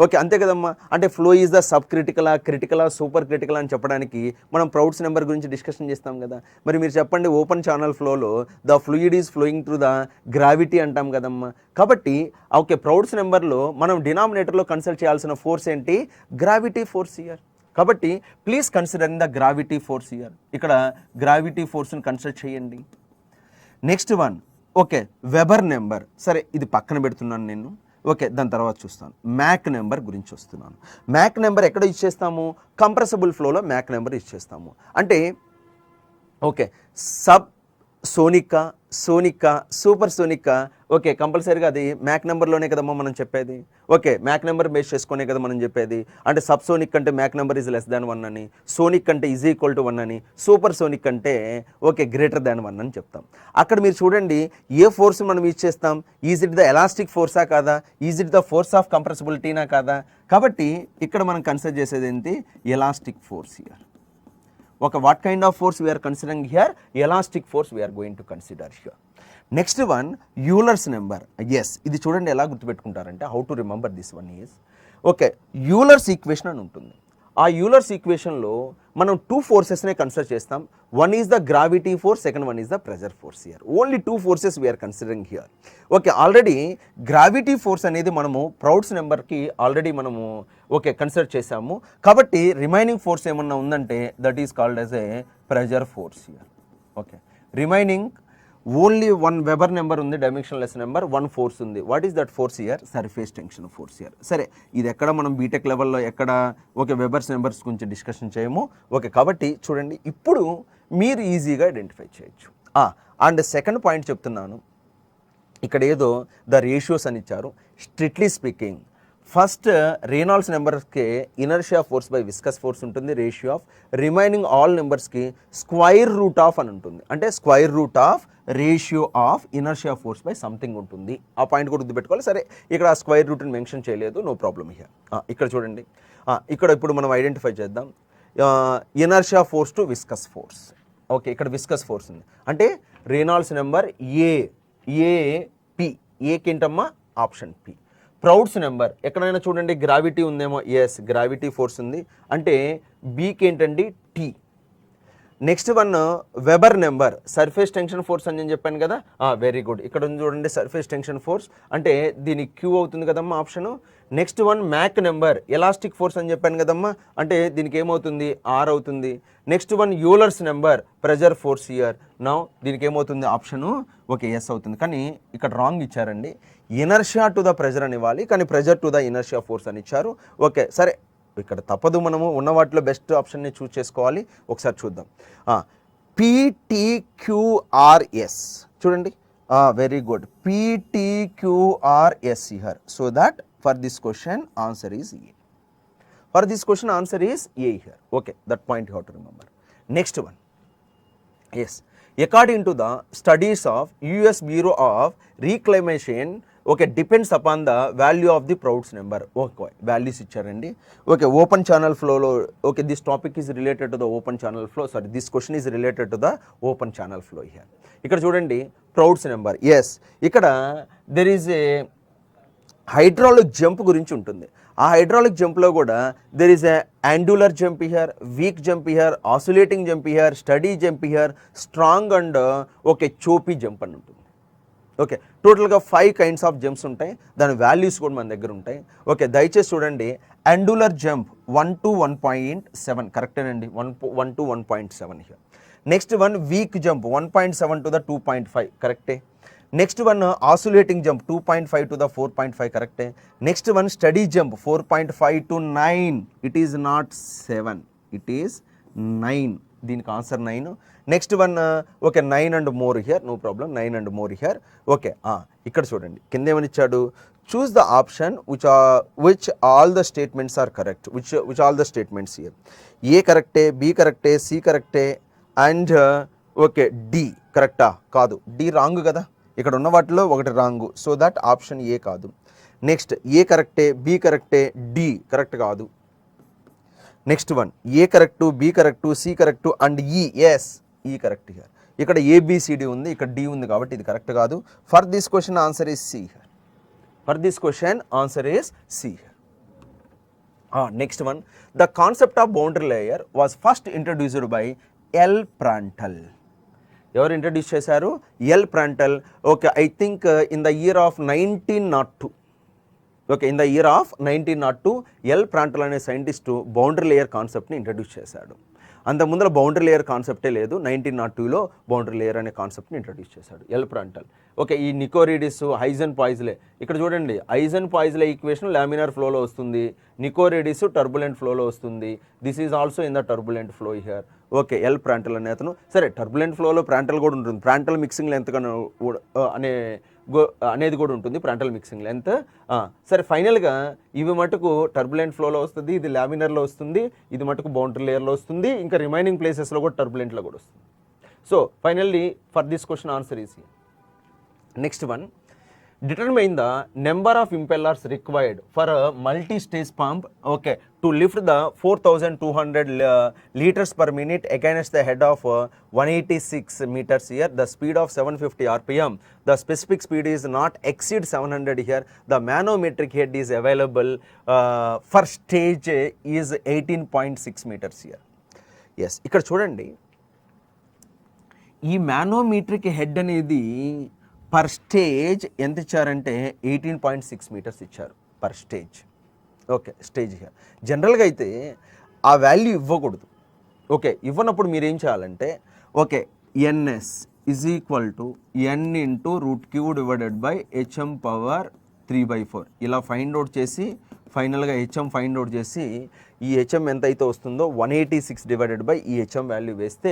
ఓకే, అంతే కదమ్మా. అంటే ఫ్లో ఈజ్ ద సబ్ క్రిటికలా, క్రిటికలా, సూపర్ క్రిటికల్ అని చెప్పడానికి మనం ప్రౌడ్స్ నెంబర్ గురించి డిస్కషన్ చేస్తాం కదా. మరి మీరు చెప్పండి, ఓపెన్ ఛానల్ ఫ్లోలో the fluid is flowing through the gravity అంటాం కదమ్మా. కాబట్టి ఓకే, ప్రౌడ్స్ నెంబర్లో మనం డినామినేటర్లో కన్సిడర్ చేయాల్సిన ఫోర్స్ ఏంటి? Gravity force here. కాబట్టి please consider in the gravity force here. ఇక్కడ గ్రావిటీ ఫోర్స్ని కన్సిడర్ చేయండి. Next one okay, Weber number. సరే, ఇది పక్కన పెడుతున్నాను నేను. ఓకే, దాని తర్వాత చూస్తాను. మ్యాక్ నెంబర్ గురించి వస్తున్నాను. మ్యాక్ నెంబర్ ఎక్కడ ఇచ్చేస్తాము? కంప్రెసిబుల్ ఫ్లోలో మ్యాక్ నెంబర్ ఇచ్చేస్తాము. అంటే okay, sub Sonika, Sonika, super Sonika. Okay, కంపల్సరీగా అది మ్యాక్ నెంబర్లోనే కదమ్మా మనం చెప్పేది. ఓకే, మ్యాక్ నెంబర్ బేస్ చేసుకునే కదా మనం చెప్పేది. అంటే సబ్ సోనిక్ అంటే Mach number is less than 1 అని, సోనిక్ అంటే ఈజ్ ఈక్వల్ టు 1 అని, సూపర్ సోనిక్ అంటే ఓకే గ్రేటర్ దాన్ 1 అని చెప్తాం. అక్కడ మీరు చూడండి, ఏ ఫోర్స్ మనం యూజ్ చేస్తాం? ఈజ్ ఇట్ ద ఎలాస్టిక్ ఫోర్సా కాదా? Is it the force of కంప్రెసిబిలిటీనా కాదా? కాబట్టి ఇక్కడ మనం కన్సిడర్ చేసేది ఏంటి? Elastic force here. Okay, what kind of force we are considering here? Elastic force we are going to consider here. Next one, Euler's number. Yes, ఇది చూడండి ఎలా గుర్తుపెట్టుకుంటారంటే, how to remember this one is, okay, Euler's equation అని ఉంటుంది. ఆ Euler's ఈక్వేషన్లో మనం 2 ఫోర్సెస్నే consider చేస్తాం. One is the gravity force, second one is the pressure force here. Only 2 forces we are considering here. Okay, already gravity force అనేది మనము ప్రౌడ్స్ నెంబర్కి ఆల్రెడీ మనము ఓకే కన్సిడర్ చేసాము. కాబట్టి రిమైనింగ్ ఫోర్స్ ఏమన్నా ఉందంటే that is called as A pressure force here. Okay, remaining only 1 weber number ఉంది, dimensionless number, 1 force ఉంది. What is that force here? Surface tension force here. సరే, ఇది ఎక్కడ మనం బీటెక్ లెవెల్లో ఎక్కడ ఓకే వెబర్స్ నెంబర్స్ గురించి డిస్కషన్ చేయము. ఓకే, కాబట్టి చూడండి, ఇప్పుడు మీరు ఈజీగా ఐడెంటిఫై చేయొచ్చు. అండ్ సెకండ్ పాయింట్ చెప్తున్నాను, ఇక్కడ ఏదో ద రేషియోస్ అని ఇచ్చారు. స్ట్రిక్ట్లీ స్పీకింగ్, ఫస్ట్ రేనాల్డ్స్ నెంబర్స్కి inertia force by viscous force ఉంటుంది, రేషియో ఆఫ్. రిమైనింగ్ ఆల్ నెంబర్స్కి స్క్వైర్ రూట్ ఆఫ్ అని ఉంటుంది, అంటే square root of ratio of inertia force by something ఉంటుంది. ఆ పాయింట్ కూడా గుర్తుపెట్టుకోవాలి. సరే, ఇక్కడ ఆ స్క్వైర్ రూట్ని మెన్షన్ చేయలేదు, నో ప్రాబ్లమ్ హియర్. ఇక్కడ చూడండి, ఇక్కడ ఇప్పుడు మనం ఐడెంటిఫై చేద్దాం inertia force to viscous force. Okay, ఇక్కడ విస్కస్ ఫోర్స్ ఉంది, అంటే రేనాల్డ్స్ నెంబర్ ఏపి. ఏకి ఏంటమ్మా? Option P. ప్రౌడ్స్ నెంబర్ ఎక్కడైనా చూడండి గ్రావిటీ ఉందేమో, ఎస్ గ్రావిటీ ఫోర్స్ ఉంది, అంటే బీకి ఏంటండి? T. Next one Weber number, surface tension force అని నేను చెప్పాను కదా, వెరీ గుడ్. ఇక్కడ ఉంది చూడండి సర్ఫేస్ టెన్షన్ ఫోర్స్, అంటే దీని క్యూ అవుతుంది కదమ్మా option. Next one Mach number, elastic force అని చెప్పాను కదమ్మా, అంటే దీనికి ఏమవుతుంది? ఆర్ అవుతుంది. Next one Euler's number, pressure force here. Now దీనికి ఏమవుతుంది? ఆప్షను ఓకే ఎస్ అవుతుంది. కానీ ఇక్కడ రాంగ్ ఇచ్చారండి, ఇనర్షియా టు ద ప్రెజర్ అని ఇవ్వాలి, కానీ pressure to the inertia force అని ఇచ్చారు. ఓకే, సరే, ఇక్కడ తప్పదు, మనము ఉన్న వాటిలో బెస్ట్ ఆప్షన్ని చూస్ చేసుకోవాలి. ఒకసారి చూద్దాం. PTQRS చూడండి, very good, PTQRS here. So that for this question answer is a. For this question answer is a here. Okay, that point you have to remember. Next one, yes, according to the studies of US Bureau of Reclamation, okay, depends upon the value of the Proud's number. Okay, values ఇచ్చారండి. Okay, open channel flow లో, okay, this topic is related to the open channel flow. Sorry, this question is related to the open channel flow here. ఇక్కడ చూడండి Proud's number. Yes, ఇక్కడ there is a hydraulic jump గురించి ఉంటుంది. ఆ hydraulic జంప్లో కూడా there is a undular jump here, weak jump here, oscillating jump here, steady jump here, strong and okay choppy jump అని ఉంటుంది. ఓకే, టోటల్గా 5 కైండ్స్ ఆఫ్ జంప్స్ ఉంటాయి, దాని వాల్యూస్ కూడా మన దగ్గర ఉంటాయి. ఓకే, దయచేసి చూడండి, యాండ్యులర్ జంప్ 1 to 1.7 కరెక్టేనండి, 1 to 1.7 here. Next one weak jump 1.7 to the 2.5 కరెక్టే. Next one oscillating jump 2.5 to the 4.5 కరెక్టే. Next one steady jump 4.5 to 9, it is not 7, it is 9. దీనికి answer 9. Next one okay 9 and more here, no problem, 9 and more here. Okay ఇక్కడ చూడండి కింద ఏమని ఇచ్చాడు, choose the option which all the statements are correct, which all the statements here. A కరెక్టే, B కరెక్టే, C కరెక్టే and okay D కరెక్టా? కాదు, డి రాంగ్ కదా, ఇక్కడ ఉన్న వాటిలో ఒకటి wrong, so that option A కాదు. నెక్స్ట్ ఏ కరెక్టే, బి కరెక్టే, డి కరెక్ట్ కాదు. Next one A correct, B correct, C correct and E, yes E correct here. ఇక్కడ ఏబిసిడి ఉంది, ఇక్కడ డి ఉంది కాబట్టి ఇది కరెక్ట్ కాదు. For this question answer is C here. For this question answer is C here. Next one the concept of boundary layer was first introduced by L Prandtl. ఎవరు introduce చేశారు? L Prandtl. Okay I think in the year of 1902. Okay in the year of 1902 L Prandtl అనే scientist boundary layer కాన్సెప్ట్ని introduce చేశాడు. అంత ముందర boundary layer కాన్సెప్టే లేదు, 1902లో boundary layer అనే కాన్సెప్ట్ని ఇంట్రడ్యూస్ చేశాడు ఎల్ ప్రాంటల్. ఓకే ఈ నికోరిడిస్, హైజన్ పాయిజ్లే, ఇక్కడ చూడండి హైజన్ పాయిజ్లే ఈక్వేషన్ లామినార్ ఫ్లోలో వస్తుంది, నికోరిడిస్ టర్బులెంట్ ఫ్లోలో వస్తుంది. This is also in the turbulent flow here. Okay L Prandtl అనే అతను, సరే టర్బులెంట్ ఫ్లోలో ప్రాంటల్ కూడా ఉంటుంది, ప్రాంటల్ మిక్సింగ్ లెంత్ అనేది కూడా ఉంటుంది, ప్రాంటల్ మిక్సింగ్ లెంత్. సరే ఫైనల్గా ఇవి మటుకు టర్బులెంట్ ఫ్లోలో వస్తుంది, ఇది లామినర్లో వస్తుంది, ఇది మటుకు బౌండరీ లేయర్లో వస్తుంది, ఇంకా రిమైనింగ్ ప్లేసెస్లో కూడా టర్బులెంట్లో కూడా వస్తుంది. So finally for this question answer is next one determine the number of impellers required for a multi-stage pump, okay, to lift the 4200 liters per minute against the head of 186 meters here, the speed of 750 rpm, the specific speed is not exceed 700 here, the manometric head is available for stage is 18.6 meters here. Yes, ఇక్కడ చూడండి ఈ మానోమీట్రిక్ head అనేది per stage ఎంత ఇచ్చారంటే 18.6 metres ఇచ్చారు per stage. Okay stage here. జనరల్గా అయితే ఆ వాల్యూ ఇవ్వకూడదు. ఓకే ఇవ్వనప్పుడు మీరు ఏం చేయాలంటే okay N S is equal to N into √3 divided by H M power 3/4 ఇలా ఫైండ్ అవుట్ చేసి ఫైనల్గా హెచ్ఎం ఫైండ్ అవుట్ చేసి ఈ హెచ్ఎం ఎంత అయితే వస్తుందో 186 డివైడెడ్ బై ఈ హెచ్ఎం వాల్యూ వేస్తే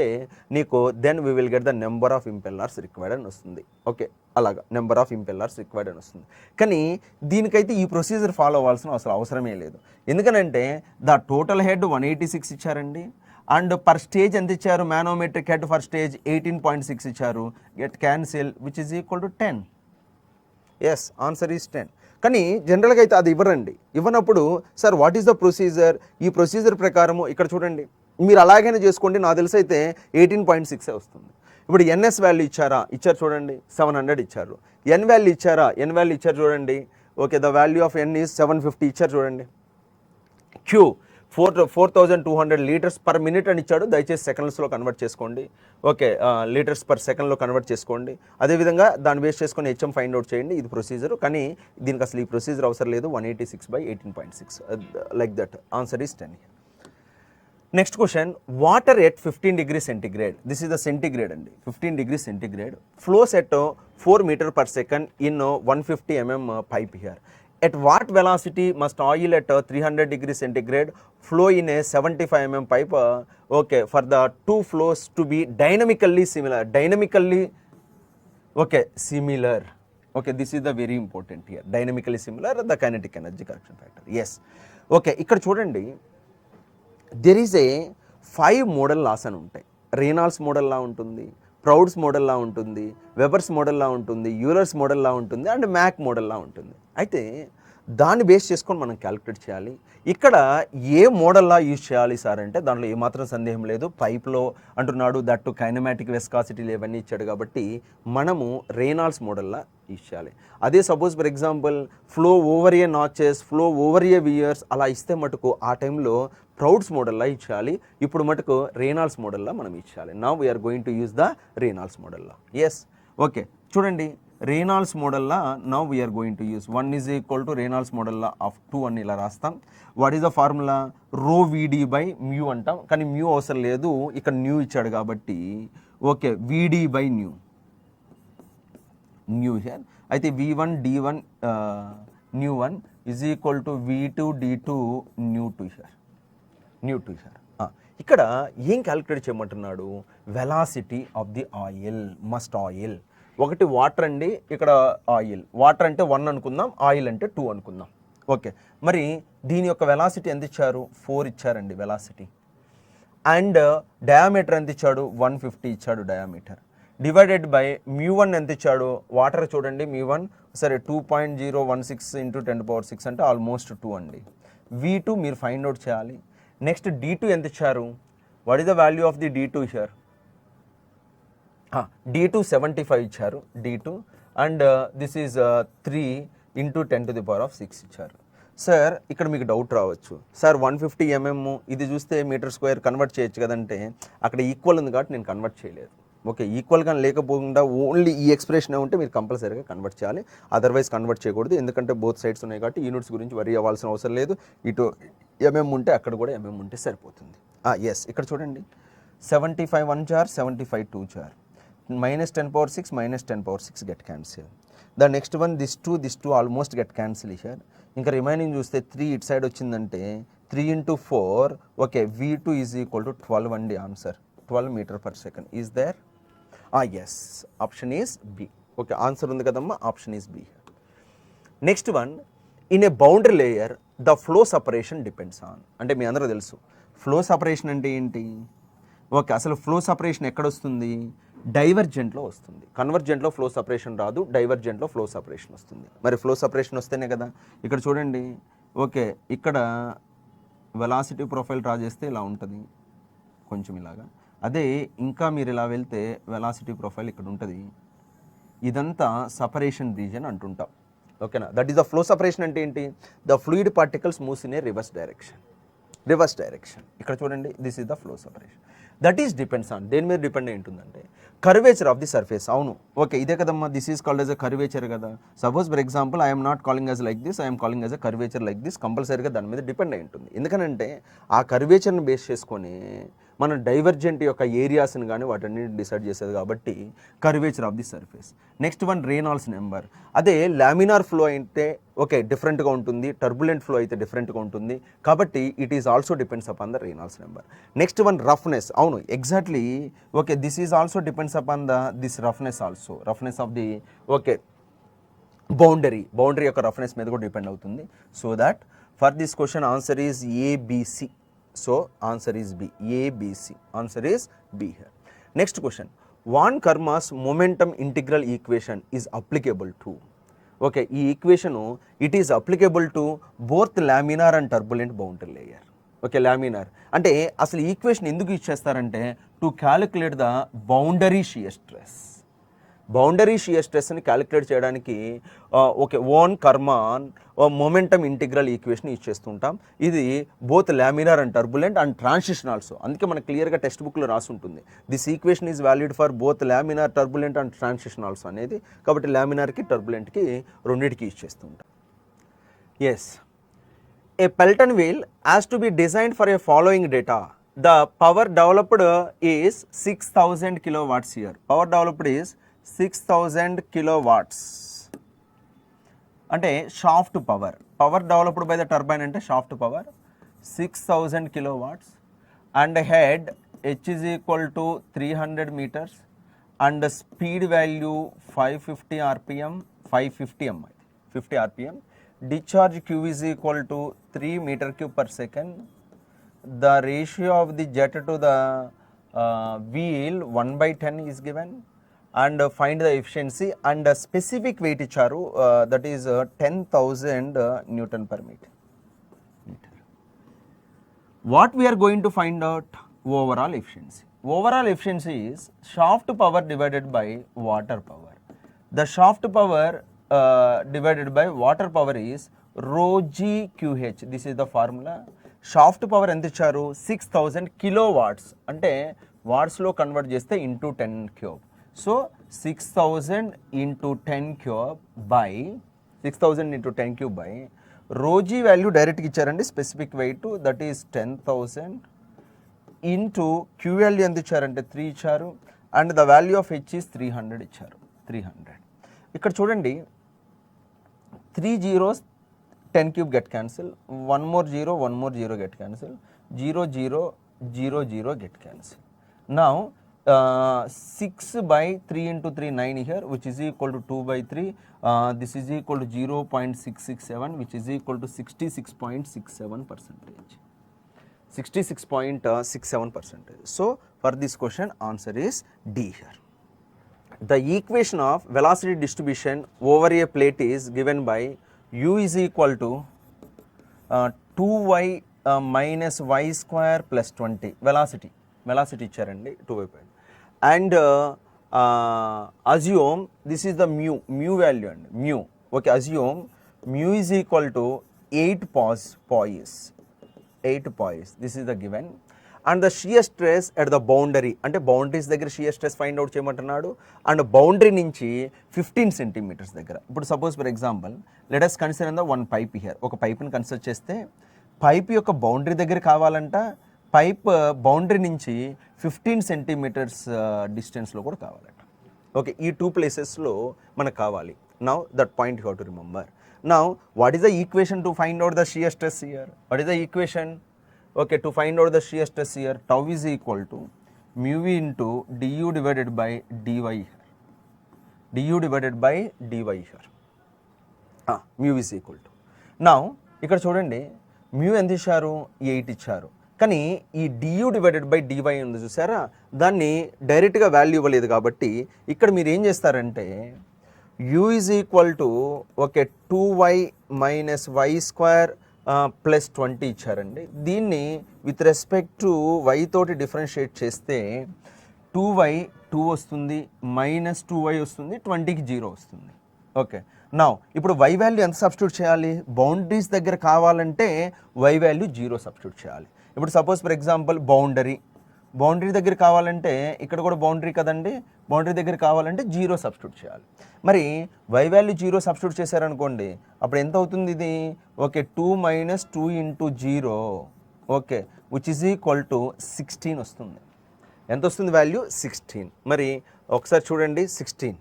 నీకు then we will get the number of impellers required అని వస్తుంది. ఓకే అలాగా నెంబర్ ఆఫ్ ఇంపెల్లర్స్ రిక్వైర్డ్ అని వస్తుంది. కానీ దీనికైతే ఈ ప్రొసీజర్ ఫాలో అవ్వాల్సిన అసలు అవసరమే లేదు. ఎందుకనంటే ద టోటల్ హెడ్ 186 ఇచ్చారండి అండ్ పర్ స్టేజ్ ఎంత ఇచ్చారు, మానోమెట్రిక్ హెడ్ ఫర్ స్టేజ్ 18.6 ఇచ్చారు. Get cancel which is equal to 10. Yes answer is 10. కానీ జనరల్గా అయితే అది ఇవ్వరండి. ఇవ్వనప్పుడు sir what is the procedure, ఈ ప్రొసీజర్ ప్రకారము ఇక్కడ చూడండి మీరు అలాగైనా చేసుకోండి, నాకు తెలిసి అయితే 18.6 వస్తుంది. ఇప్పుడు ఎన్ఎస్ వాల్యూ ఇచ్చారు చూడండి 700 ఇచ్చారు. ఎన్ వాల్యూ ఇచ్చారు చూడండి. Okay the value of N is 750 ఇచ్చారు చూడండి. క్యూ 4200 లీటర్స్ పర్ మినిట్ అని ఇచ్చాడు, దయచేసి సెకండ్స్లో కన్వర్ట్ చేసుకోండి. ఓకే లీటర్స్ పర్ సెకండ్లో కన్వర్ట్ చేసుకోండి. అదేవిధంగా దాన్ని బేస్ చేసుకొని హెచ్ఎం ఫైండ్ అవుట్ చేయండి. ఇది ప్రొసీజర్, కానీ దీనికి అసలు ఈ ప్రొసీజర్ అవసరం లేదు. 186/18.6 like that. Answer is 10. Next question water at 15 degrees centigrade, this is the centigrade అండి, 15 degrees centigrade flows at 4 meters per second in 150 mm pipe here. At what velocity must oil at 300 degrees centigrade flow in a 75 mm pipe? Okay, for the two flows to be dynamically similar. Okay, this is the very important here. Dynamically similar, the kinetic energy correction factor. Yes. Okay, ఇక్కడ చూడండి there is a 5 modal laws అని ఉంటాయి. Reynolds model లా ఉంటుంది, ప్రౌడ్స్ model లా ఉంటుంది, webers model లా ఉంటుంది, Euler's model లా ఉంటుంది and Mac model లా ఉంటుంది. అయితే దాన్ని బేస్ చేసుకొని మనం క్యాలిక్యులేట్ చేయాలి. ఇక్కడ ఏ మోడల్లా యూజ్ చేయాలి సార్ అంటే దాంట్లో ఏమాత్రం సందేహం లేదు, పైప్లో అంటున్నాడు, దట్టు కైనమాటిక్ వెస్కాసిటీలు ఇవన్నీ ఇచ్చాడు కాబట్టి మనము రేనాల్డ్స్ మోడల్లా యూజ్ చేయాలి. అదే suppose for example flow over a notches, flow over a weirs అలా ఇస్తే మటుకు ఆ టైంలో ప్రౌడ్స్ మోడల్లా ఇచ్చేయాలి. ఇప్పుడు మటుకు రేనాల్డ్స్ మోడల్లా మనం ఇచ్చేయాలి. Now we are going to use the Reynolds model law. Yes okay చూడండి Reynolds model law now we are going to use 1 is equal to Reynolds model law of 2 అని ఇలా రాస్తాం. What is the formula, ρVd/μ అంటాం, కానీ మ్యూ అవసరం లేదు, ఇక్కడ న్యూ ఇచ్చాడు కాబట్టి ఓకే Vd/న్యూ హియర్. అయితే V1 D1 nu 1 is equal to V2 D2 nu 2 here. ఇక్కడ ఏం క్యాలిక్యులేట్ చేయమంటున్నాడు, velocity of the oil, must oil. ఒకటి వాటర్ అండి, ఇక్కడ ఆయిల్. వాటర్ అంటే 1 అనుకుందాం, ఆయిల్ అంటే 2 అనుకుందాం. ఓకే, మరి దీని యొక్క వెలాసిటీ ఎంత ఇచ్చారు, 4 ఇచ్చారండి వెలాసిటీ. అండ్ డయామీటర్ ఎంత ఇచ్చాడు, 150 ఇచ్చాడు డయామీటర్. డివైడెడ్ బై μ1 ఎంత ఇచ్చాడు, వాటర్ చూడండి μ1 సరే 2.016 ఇంటూ 10⁶ అంటే ఆల్మోస్ట్ 2 అండి. V2 మీరు ఫైండ్ అవుట్ చేయాలి. నెక్స్ట్ D2 ఎంత ఇచ్చారు, what is the value of the D2 here, D2 75 ఇచ్చారు D2. And this is 3 into 10⁶ ఇచ్చారు. సార్ ఇక్కడ మీకు డౌట్ రావచ్చు, సార్ 150 mm ఇది చూస్తే మీటర్ స్క్వేర్ కన్వర్ట్ చేయొచ్చు కదంటే, అక్కడ ఈక్వల్ ఉంది కాబట్టి నేను కన్వర్ట్ చేయలేదు. ఓకే, ఈక్వల్గా లేకపోకుండా ఓన్లీ ఈ ఎక్స్ప్రెషన్ ఉంటే మీరు కంపల్సరీగా కన్వర్ట్ చేయాలి, అదర్వైజ్ కన్వర్ట్ చేయకూడదు. ఎందుకంటే బోత్ సైడ్స్ ఉన్నాయి కాబట్టి యూనిట్స్ గురించి వరీ అవ్వాల్సిన అవసరం లేదు. ఇటు ఉంటే అక్కడ కూడా ఉంటే సరిపోతుంది. ఎస్, ఇక్కడ చూడండి 75 1 jar, 75 2 jar, -10⁶, -10⁶ get cancel. The next one, this 2 almost get cancel here. ఇంకా రిమైనింగ్ చూస్తే 3 ఇటు సైడ్ వచ్చిందంటే 3 into 4, okay, V2 is equal to 12 అండి answer, 12 m/s. Is there? Yes, option is B. Okay, answer ఉంది కదమ్మా, option is B. Next one, in a boundary layer the flow separation depends on. అంటే మీ అందరూ తెలుసు flow separation అంటే ఏంటి. Okay, అసలు ఫ్లో సపరేషన్ ఎక్కడ వస్తుంది, డైవర్జెంట్లో వస్తుంది. కన్వర్జెంట్లో ఫ్లో సపరేషన్ రాదు, డైవర్జెంట్లో ఫ్లో సపరేషన్ వస్తుంది. మరి ఫ్లో సపరేషన్ వస్తేనే కదా. ఇక్కడ చూడండి, ఓకే, ఇక్కడ వెలాసిటీ ప్రొఫైల్ డ్రా చేస్తే ఇలా ఉంటుంది కొంచెం ఇలాగా. అదే ఇంకా మీరు ఇలా వెళ్తే వెలాసిటీ ప్రొఫైల్ ఇక్కడ ఉంటుంది. ఇదంతా సపరేషన్ రీజన్ అంటుంటాం. ఓకేనా, that is the flow separation. అంటే ఏంటి, the fluid particles moves in a reverse direction. ఇక్కడ చూడండి, this is the flow separation. That is depends on, దేని మీద డిపెండ్ అయి ఉంటుందంటే కర్వేచర్ ఆఫ్ ది సర్ఫేస్. అవును, ఓకే, ఇదే కదమ్మా, this is called as a curvature కదా. Suppose for example I'm not calling as like this, I'm calling as a curvature like this. కంపల్సరీగా దాని మీద డిపెండ్ అయి ఉంటుంది. ఎందుకంటే ఆ కర్వేచర్ని బేస్ చేసుకొని మనం డైవర్జెంట్ యొక్క ఏరియాస్ని కానీ వాటన్నిటిని డిసైడ్ చేసేది కాబట్టి curvature of the surface. Next one, Reynolds number. అదే లామినార్ ఫ్లో అయితే ఓకే డిఫరెంట్గా ఉంటుంది, టర్బులెంట్ ఫ్లో అయితే డిఫరెంట్గా ఉంటుంది కాబట్టి it is also depends upon the Reynolds number. Next one, roughness. అవును, exactly, okay, this is also depends upon this roughness also, roughness of the okay boundary యొక్క roughness మీద కూడా డిపెండ్ అవుతుంది. So that for this question answer is ABC. So answer is B, ABC. Answer is B here. Next question, Von Karma's momentum integral equation is applicable to. Okay, ఈ equation it is applicable to both laminar and turbulent boundary layer. Okay, laminar అంటే అసలు equation ఎందుకు ఇచ్చేస్తారంటే to calculate the boundary shear stress. Boundary shear స్ట్రెస్ని calculate చేయడానికి okay von Karman momentum integral equation ఇచ్చేస్తుంటాం. ఇది both laminar and turbulent and transition also. అందుకే మనకు క్లియర్గా టెక్స్ట్ బుక్లో రాసి ఉంటుంది this equation is valid for both laminar, turbulent and transition also అనేది. కాబట్టి లామినార్కి టర్బులెంట్కి రెండింటికి ఇచ్చేస్తుంటాం. Yes, a Pelton wheel has to be designed for a following data. The power developed is 6000 kilowatts here. Power developed is 6000 kilowatts. అంటే shaft power developed by the turbine అంటే shaft power 6000 kilowatts and head H is equal to 300 meters and speed value 550 RPM, 550 m, 50 RPM. Discharge Q is equal to 3 meter cube per second. The ratio of the jet to the wheel 1/10 is given. And find the efficiency and specific weight ఇచ్చారు that is 10,000 Newton per meter. What we are going to find out, overall efficiency. Overall efficiency is shaft power divided by water power. The shaft power divided by water power is rho g QH. This is the formula. Shaft power ఎంత ఇచ్చారు 6000 kilowatts అంటే వాట్స్లో convert చేస్తే into 10 cube. So 6000 into 10 cube by 6000 into 10 cube by rho g value డైరెక్ట్గా ఇచ్చారండి, specific weight that is 10,000 into Q value ఎంత ఇచ్చారంటే 3 ఇచ్చారు and the value of H is 300 ఇచ్చారు, 300. ఇక్కడ చూడండి 3 zeros 10 cube get cancel, 1 more 0 get cancel, 0 0 0, 0 get cancel. Now 6 by 3 into 3 9 here, which is equal to 2 by 3. This is equal to 0.667, which is equal to 66.67%. 66.67%. So for this question, answer is D here. The equation of velocity distribution over a plate is given by u is equal to 2y minus y square plus 20 velocity ఇచ్చారండి 2y పైన and assume this is the mu value and mu, okay, assume mu is equal to 8 poise, this is the given, and the shear stress at the boundary అంటే boundaries దగ్గర shear stress find out చేయమంటున్నాడు and boundary నుంచి 15 centimetres దగ్గర. ఇప్పుడు suppose for example let us consider in the one pipe here, ఒక పైప్ని consider చేస్తే pipe యొక్క బౌండరీ దగ్గర కావాలంట, పైప్ బౌండరీ నుంచి 15 సెంటీమీటర్స్ డిస్టెన్స్లో కూడా కావాలంట. ఓకే, ఈ టూ ప్లేసెస్లో మనకు కావాలి. Now that point you have to remember. Now what is the equation to find out the shear stress here? What is the equation? Okay, to find out the shear stress here, tau is equal to mu v into du divided by dy here. du divided by dy here. Mu is equal to. Now, ఇక్కడ చూడండి mu ఎంత ఇచ్చారు? 8 ఇచ్చారు. కానీ ఈ du divided by dy ఉంది చూసారా, దాన్ని డైరెక్ట్గా వాల్యూ ఇవ్వలేదు కాబట్టి ఇక్కడ మీరు ఏం చేస్తారంటే u is equal to okay 2y minus y square plus 20 ఇచ్చారండి. దీన్ని విత్ రెస్పెక్ట్ టు y తోటి డిఫరెన్షియేట్ చేస్తే 2y 2 వస్తుంది, మైనస్ 2y వస్తుంది, 20కి 0 వస్తుంది. ఓకే, నౌ ఇప్పుడు y వాల్యూ ఎంత సబ్స్టిట్యూట్ చేయాలి? బౌండరీస్ దగ్గర కావాలంటే y వాల్యూ 0 సబ్స్టిట్యూట్ చేయాలి. ఇప్పుడు సపోజ్ ఫర్ ఎగ్జాంపుల్ బౌండరీ దగ్గర కావాలంటే ఇక్కడ కూడా బౌండరీ కదండి, బౌండరీ దగ్గర కావాలంటే 0 సబ్స్టిట్యూట్ చేయాలి. మరి y వాల్యూ 0 సబ్స్టిట్యూట్ చేశారనుకోండి, అప్పుడు ఎంత అవుతుంది ఇది? Okay, 2 minus 2 into 0, okay, which is equal to 16 వస్తుంది. ఎంత వస్తుంది వాల్యూ? 16. మరి ఒకసారి చూడండి, 16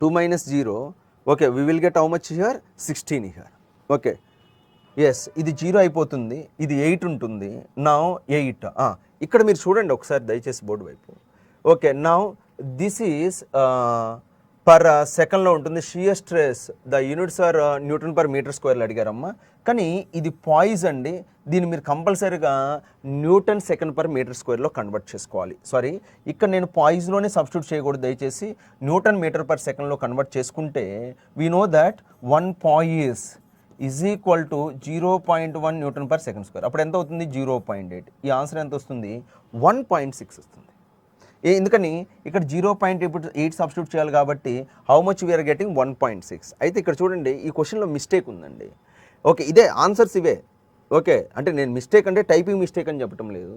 2 minus 0, okay, we will get how much here? 16 here. Okay, yes, ఇది 0 అయిపోతుంది, ఇది 8 ఉంటుంది. నౌ 8 ఇక్కడ మీరు చూడండి ఒకసారి దయచేసి బోర్డు వైపు. Okay, now this is per సెకండ్లో ఉంటుంది. Shear stress the units are newton per metre స్క్వేర్లు అడిగారమ్మా, కానీ ఇది పాయిజ్ అండి. దీన్ని మీరు కంపల్సరీగా న్యూటన్ సెకండ్ పర్ మీటర్ స్క్వేర్లో కన్వర్ట్ చేసుకోవాలి. సారీ, ఇక్కడ నేను పాయిజ్లోనే సబ్స్టిట్యూట్ చేయకూడదు, దయచేసి న్యూటన్ మీటర్ పర్ సెకండ్లో కన్వర్ట్ చేసుకుంటే we know that 1 poise is equal to 0.1 newton per second square. అప్పుడు ఎంత అవుతుంది? 0.8. ఈ ఆన్సర్ ఎంత వస్తుంది? 1.6 వస్తుంది. ఎందుకని ఇక్కడ 0.8 సబ్స్టిట్యూట్ చేయాలి కాబట్టి హౌ మచ్ వీఆర్ గెటింగ్? 1.6. అయితే ఇక్కడ చూడండి, ఈ క్వశ్చన్లో మిస్టేక్ ఉందండి. ఓకే, ఇదే ఆన్సర్స్ ఇవే. ఓకే, అంటే నేను మిస్టేక్ అంటే టైపింగ్ మిస్టేక్ అని చెప్పటం లేదు.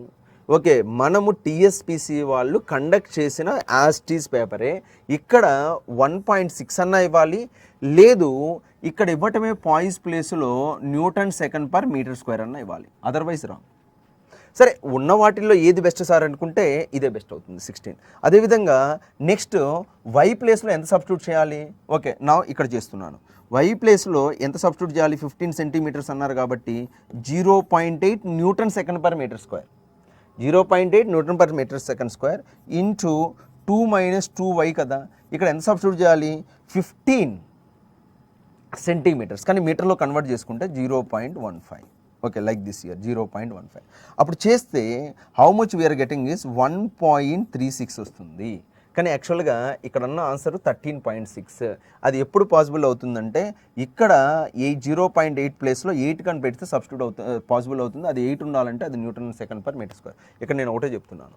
ఓకే, మనము టీఎస్పీసీ వాళ్ళు కండక్ట్ చేసిన యాస్టీస్ పేపరే ఇక్కడ 1.6 అన్నా ఇవ్వాలి, లేదు ఇక్కడ ఇవ్వటమే పాయిస్ ప్లేస్లో newton second per metre square అన్నా ఇవ్వాలి, అదర్వైజ్ రాంగ్. సరే, ఉన్న వాటిల్లో ఏది బెస్ట్ సార్ అనుకుంటే ఇదే బెస్ట్ అవుతుంది, 16. అదేవిధంగా నెక్స్ట్ వై ప్లేస్లో ఎంత సబ్స్టిట్యూట్ చేయాలి? ఓకే, నా ఇక్కడ చేస్తున్నాను. వై ప్లేస్లో ఎంత సబ్స్టిట్యూట్ చేయాలి? 15 సెంటీమీటర్స్ అన్నారు కాబట్టి 0.8 newton second per metre square, 0.8 newton per metre second square into 2 minus 2y కదా. ఇక్కడ ఎంత సబ్స్టిట్యూట్ చేయాలి? 15 సెంటీమీటర్స్, కానీ మీటర్లో కన్వర్ట్ చేసుకుంటే 0.15. Okay, like this here 0.15. అప్పుడు చేస్తే how much we are getting is 1.36 వస్తుంది. కానీ యాక్చువల్గా ఇక్కడ ఉన్న ఆన్సర్ 13.6. అది ఎప్పుడు పాసిబుల్ అవుతుందంటే ఇక్కడ 0.8 ప్లేస్లో 8 కని పెడితే సబ్స్టిట్యూట్ అవుతుంది, పాసిబుల్ అవుతుంది. అది 8 ఉండాలంటే అది newton second per metre square. ఇక్కడ నేను ఒకటే చెప్తున్నాను,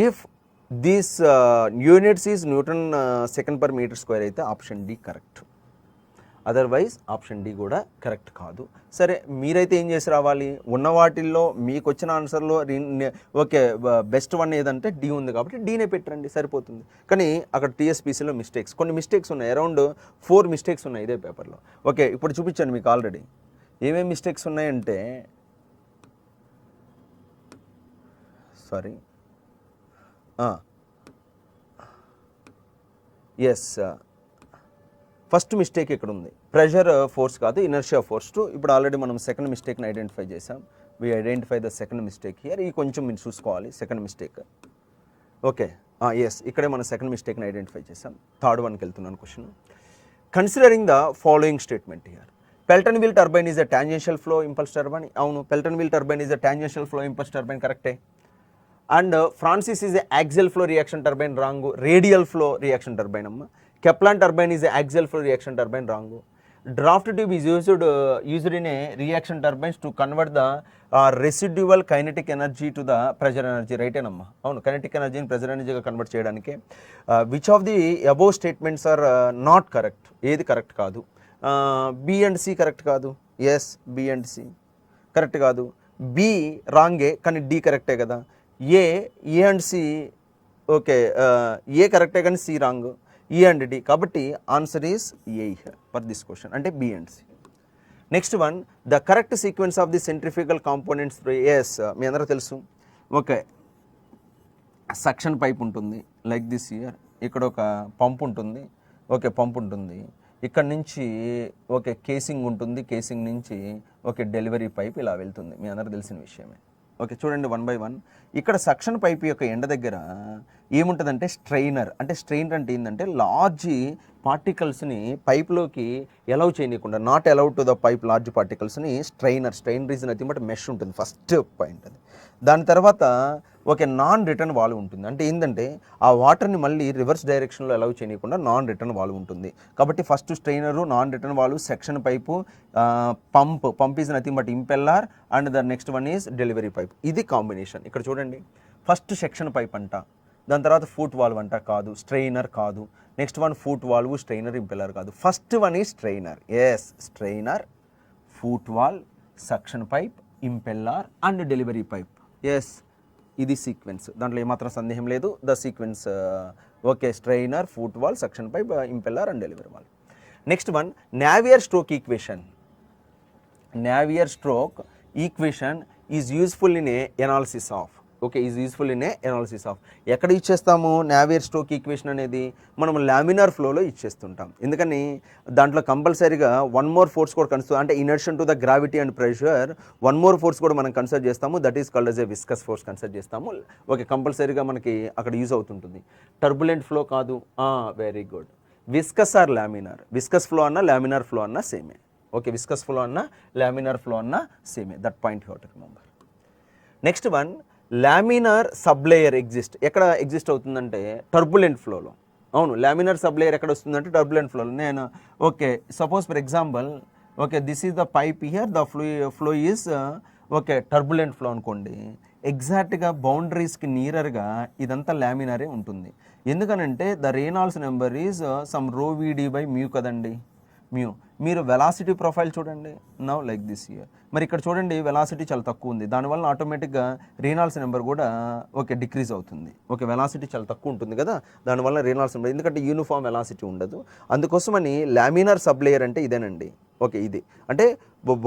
if this units is newton second per metre square అయితే option D correct, otherwise option D కూడా కరెక్ట్ కాదు. సరే, మీరైతే ఏం చేసి రావాలి? ఉన్న వాటిల్లో మీకు వచ్చిన ఆన్సర్లో ఓకే బెస్ట్ వన్ ఏదంటే డి ఉంది కాబట్టి డీనే పెట్టండి, సరిపోతుంది. కానీ అక్కడ టీఎస్పీసీలో కొన్ని మిస్టేక్స్ ఉన్నాయి, అరౌండ్ 4 మిస్టేక్స్ ఉన్నాయి ఇదే పేపర్లో. ఓకే, ఇప్పుడు చూపించాను మీకు ఆల్రెడీ ఏమేమి మిస్టేక్స్ ఉన్నాయంటే, సారీ ఎస్, ఫస్ట్ మిస్టేక్ ఇక్కడ ఉంది, ప్రెషర్ ఫోర్స్ కాదు ఇనర్షియా ఫోర్స్ 2. ఇప్పుడు ఆల్రెడీ మనం సెకండ్ మిస్టేక్ని ఐడెంటిఫై చేసాం. We identify the second mistake here. ఈ కొంచెం మీరు చూసుకోవాలి సెకండ్ మిస్టేక్. ఓకే, ఎస్, ఇక్కడే మనం సెకండ్ మిస్టేక్ని ఐడెంటిఫై చేసాం. థర్డ్ వన్కి వెళ్తున్నాను question. Considering the following statement here. Pelton wheel turbine is a tangential flow impulse turbine. అవును, Pelton wheel turbine is a tangential flow impulse turbine, కరెక్టే. And Francis is a axial flow reaction turbine, wrong. Radial flow reaction turbine అమ్మ. Kaplan turbine is a axial flow reaction turbine, wrong. Draft tube is used in a reaction turbines to convert the residual kinetic energy to the pressure energy, right anamma. Avunu, kinetic energy ni pressure energy ga convert cheyadanike. Which of the above statements are not correct? Edi correct kaadu? B and C correct kaadu? Yes, B and C correct kaadu. B wrong e kani D correct e kada. A and C okay, A correct e kani C wrong. E and D, కాబట్టి answer is A for this question, అంటే B and C. Next one, the correct sequence of the centrifugal components. Yes, మీ అందరూ తెలుసు. Okay, suction pipe ఉంటుంది like this here. ఇక్కడ ఒక pump ఉంటుంది. Okay, pump ఉంటుంది. ఇక్కడ నుంచి ఓకే కేసింగ్ ఉంటుంది. కేసింగ్ నుంచి ఓకే డెలివరీ పైప్ ఇలా వెళ్తుంది. మీ అందరూ తెలిసిన విషయమే. ఓకే, చూడండి వన్ బై వన్. ఇక్కడ సక్షన్ పైప్ యొక్క ఎండ దగ్గర ఏముంటుందంటే స్ట్రెయినర్. అంటే స్ట్రెయినర్ అంటే ఏంటంటే లార్జ్ పార్టికల్స్ని పైప్లోకి అలౌ చేయనీయకుండా, not allowed to the pipe large పార్టికల్స్ని strainer. Strainer is nothing but mesh ఉంటుంది, ఫస్ట్ పాయింట్ అది. దాని తర్వాత ఓకే నాన్ రిటర్న్ వాల్వ్ ఉంటుంది. అంటే ఏంటంటే ఆ వాటర్ని మళ్ళీ రివర్స్ డైరెక్షన్లో అలౌ చేయకుండా నాన్ రిటర్న్ వాల్వ్ ఉంటుంది. కాబట్టి first strainer, non return valve, section pipe, pump is nothing but impeller, and the next one is delivery pipe. ఇది కాంబినేషన్. ఇక్కడ చూడండి, ఫస్ట్ సెక్షన్ పైప్ అంట, దాని తర్వాత ఫూట్ వాల్వ్ అంట, కాదు. స్ట్రెయినర్ కాదు. Next one foot valve, strainer, impeller కాదు. First one is strainer. Yes, strainer, foot valve, suction pipe, impeller and delivery pipe. Yes, ఇది సీక్వెన్స్, దాంట్లో ఏమాత్రం సందేహం లేదు. The sequence okay, strainer, foot valve, suction pipe, impeller and delivery valve. Next one, Navier Stokes equation. Navier Stokes equation is useful in a analysis of. Okay, is useful in a analysis of. ఎక్కడ ఇచ్చేస్తాము Navier Stokes equation అనేది? మనం laminar ఫ్లోలో ఇచ్చేస్తుంటాం. ఎందుకని దాంట్లో కంపల్సరీగా one more force కూడా consider, అంటే inertia to the gravity and pressure one more force కూడా మనం కన్సిడర్ చేస్తాము. That is called as a viscous force consider చేస్తాము. ఓకే, కంపల్సరీగా మనకి అక్కడ యూజ్ అవుతుంటుంది. టర్బులెంట్ ఫ్లో కాదు. Very good. Viscous or laminar. Viscous flow అన్న లామినార్ ఫ్లో అన్న సేమే. ఓకే, విస్కస్ ఫ్లో అన్న లామినార్ ఫ్లో అన్న సేమే. That point you have to remember. Next one, laminar సబ్లేయర్ exist. ఎక్కడ ఎగ్జిస్ట్ అవుతుందంటే టర్బులెంట్ ఫ్లోలో. అవును, లామినార్ సబ్లేయర్ ఎక్కడ వస్తుందంటే టర్బులెంట్ ఫ్లోలో. నేను okay, suppose for example okay this is the pipe here, the flow is okay turbulent flow అనుకోండి. ఎగ్జాక్ట్గా బౌండరీస్కి నియరర్గా ఇదంతా లామినారే ఉంటుంది. ఎందుకనంటే the Reynolds number is some రో వీడీ బై మ్యూ కదండి, మ్యూ. మీరు వెలాసిటీ ప్రొఫైల్ చూడండి, నవ్ లైక్ దిస్ ఇయర్. మరి ఇక్కడ చూడండి వెలాసిటీ చాలా తక్కువ ఉంది, దానివల్ల ఆటోమేటిక్గా రేనాల్డ్స్ నెంబర్ కూడా ఓకే డిక్రీజ్ అవుతుంది. ఓకే, వెలాసిటీ చాలా తక్కువ ఉంటుంది కదా, దానివల్ల రేనాల్డ్స్ నెంబర్, ఎందుకంటే యూనిఫామ్ వెలాసిటీ ఉండదు. అందుకోసమని లామినార్ సబ్లేయర్ అంటే ఇదేనండి. ఓకే, ఇది అంటే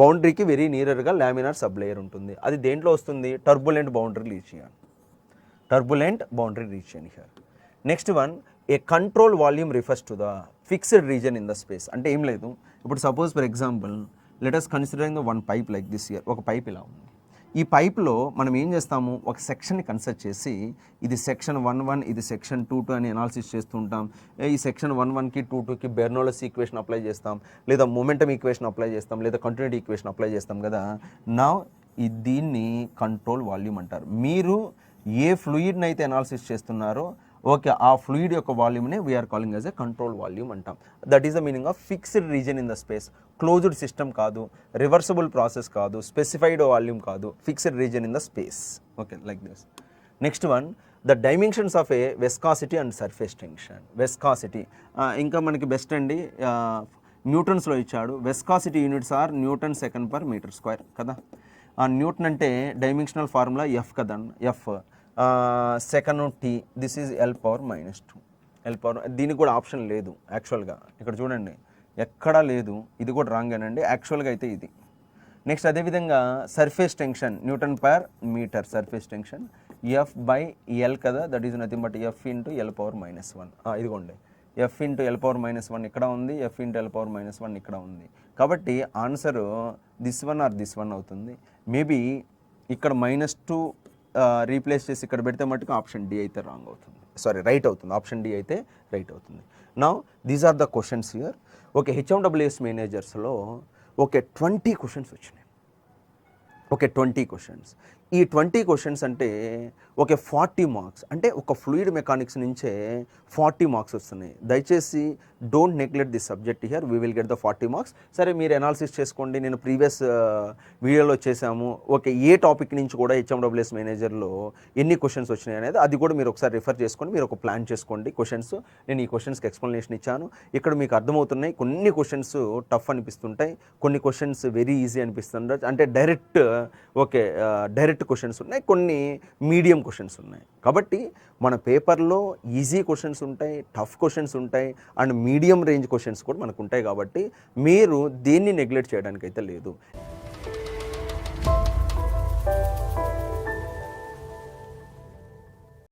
బౌండరీకి వెరీ నియరర్గా లామినార్ సబ్లేయర్ ఉంటుంది. అది దేంట్లో వస్తుంది? Turbulent boundary region. Turbulent boundary region here. Next one, A control volume refers to the fixed region in the space. అంటే ఏం లేదు, ఇప్పుడు suppose for example let us considering the one pipe like this year. ఒక pipe ఇలా ఉంది. ఈ పైప్లో మనం ఏం చేస్తాము, ఒక సెక్షన్ని కన్సిడర్ చేసి ఇది సెక్షన్ 1-1, ఇది సెక్షన్ 2-2 అని అనాలిసిస్ చేస్తూ ఉంటాం. ఈ సెక్షన్ 1-1కి 2-2కి బెర్నౌలిస్ ఈక్వేషన్ అప్లై చేస్తాం, లేదా మొమెంటమ్ ఈక్వేషన్ అప్లై చేస్తాం, లేదా కంటిన్యూటీ ఈక్వేషన్ అప్లై చేస్తాం కదా. నౌ దీన్ని కంట్రోల్ వాల్యూమ్ అంటారు. మీరు ఏ ఫ్లూయిడ్ని అయితే అనాలిసిస్ చేస్తున్నారో ఓకే ఆ ఫ్లూయిడ్ యొక్క వాల్యూమ్ని we're calling as a control volume అంటాం. That is the meaning of fixed region in the space. Closed system కాదు, రివర్సబుల్ ప్రాసెస్ కాదు, స్పెసిఫైడ్ వాల్యూమ్ కాదు, fixed region in the space. Okay, like this. Next one, the dimensions of a viscosity and surface tension. Viscosity ఇంకా మనకి best అండి, న్యూటన్స్లో ఇచ్చాడు. Viscosity units are newton second per metre square కదా. Newton అంటే dimensional formula F కదా, F second T, this is L⁻². దీనికి కూడా ఆప్షన్ లేదు యాక్చువల్గా. ఇక్కడ చూడండి ఎక్కడా లేదు, ఇది కూడా రాంగ్ అనండి. యాక్చువల్గా అయితే ఇది. నెక్స్ట్ అదేవిధంగా surface tension newton per metre. Surface tension F/L కదా, that is nothing but F × L⁻². ఇదిగోండి F × L⁻² ఇక్కడ ఉంది, F × L⁻² ఇక్కడ ఉంది. కాబట్టి answer this one or this one అవుతుంది. మేబీ ఇక్కడ -2 రీప్లేస్ చేసి ఇక్కడ పెడితే మటుకు ఆప్షన్ డి అయితే రాంగ్ అవుతుంది, సారీ రైట్ అవుతుంది, ఆప్షన్ డి అయితే రైట్ అవుతుంది. Now these are the questions here. Okay, HMWS మేనేజర్స్లో ఓకే 20 క్వశ్చన్స్ వచ్చినాయి. Okay 20 questions. ఈ 20 క్వశ్చన్స్ అంటే ఓకే 40 మార్క్స్, అంటే ఒక ఫ్లూయిడ్ మెకానిక్స్ నుంచే 40 మార్క్స్ వస్తున్నాయి. దయచేసి don't neglect this subject here, we will get the 40 marks. సరే మీరు అనాలిసిస్ చేసుకోండి, నేను ప్రీవియస్ వీడియోలో చేశాము. ఓకే, ఏ టాపిక్ నుంచి కూడా హెచ్ఎండబ్ల్యూఎస్ మేనేజర్లో ఎన్ని క్వశ్చన్స్ వచ్చినాయి అనేది అది కూడా మీరు ఒకసారి రిఫర్ చేసుకొని మీరు ఒక ప్లాన్ చేసుకోండి క్వశ్చన్స్. నేను ఈ క్వశ్చన్స్కి ఎక్స్ప్లెనేషన్ ఇచ్చాను, ఇక్కడ మీకు అర్థమవుతున్నాయి. కొన్ని క్వశ్చన్స్ టఫ్ అనిపిస్తుంటాయి, కొన్ని క్వశ్చన్స్ వెరీ ఈజీ అనిపిస్తుంటాయి, అంటే డైరెక్ట్ క్వశ్చన్స్ ఉన్నాయి, కొన్ని మీడియం క్వశ్చన్స్ ఉన్నాయి. కాబట్టి మన పేపర్లో ఈజీ క్వశ్చన్స్ ఉంటాయి, టఫ్ క్వశ్చన్స్ ఉంటాయి, అండ్ మీడియం రేంజ్ క్వశ్చన్స్ కూడా మనకు ఉంటాయి. కాబట్టి మీరు దేన్ని నెగ్లెక్ట్ చేయడానికైతే లేదు.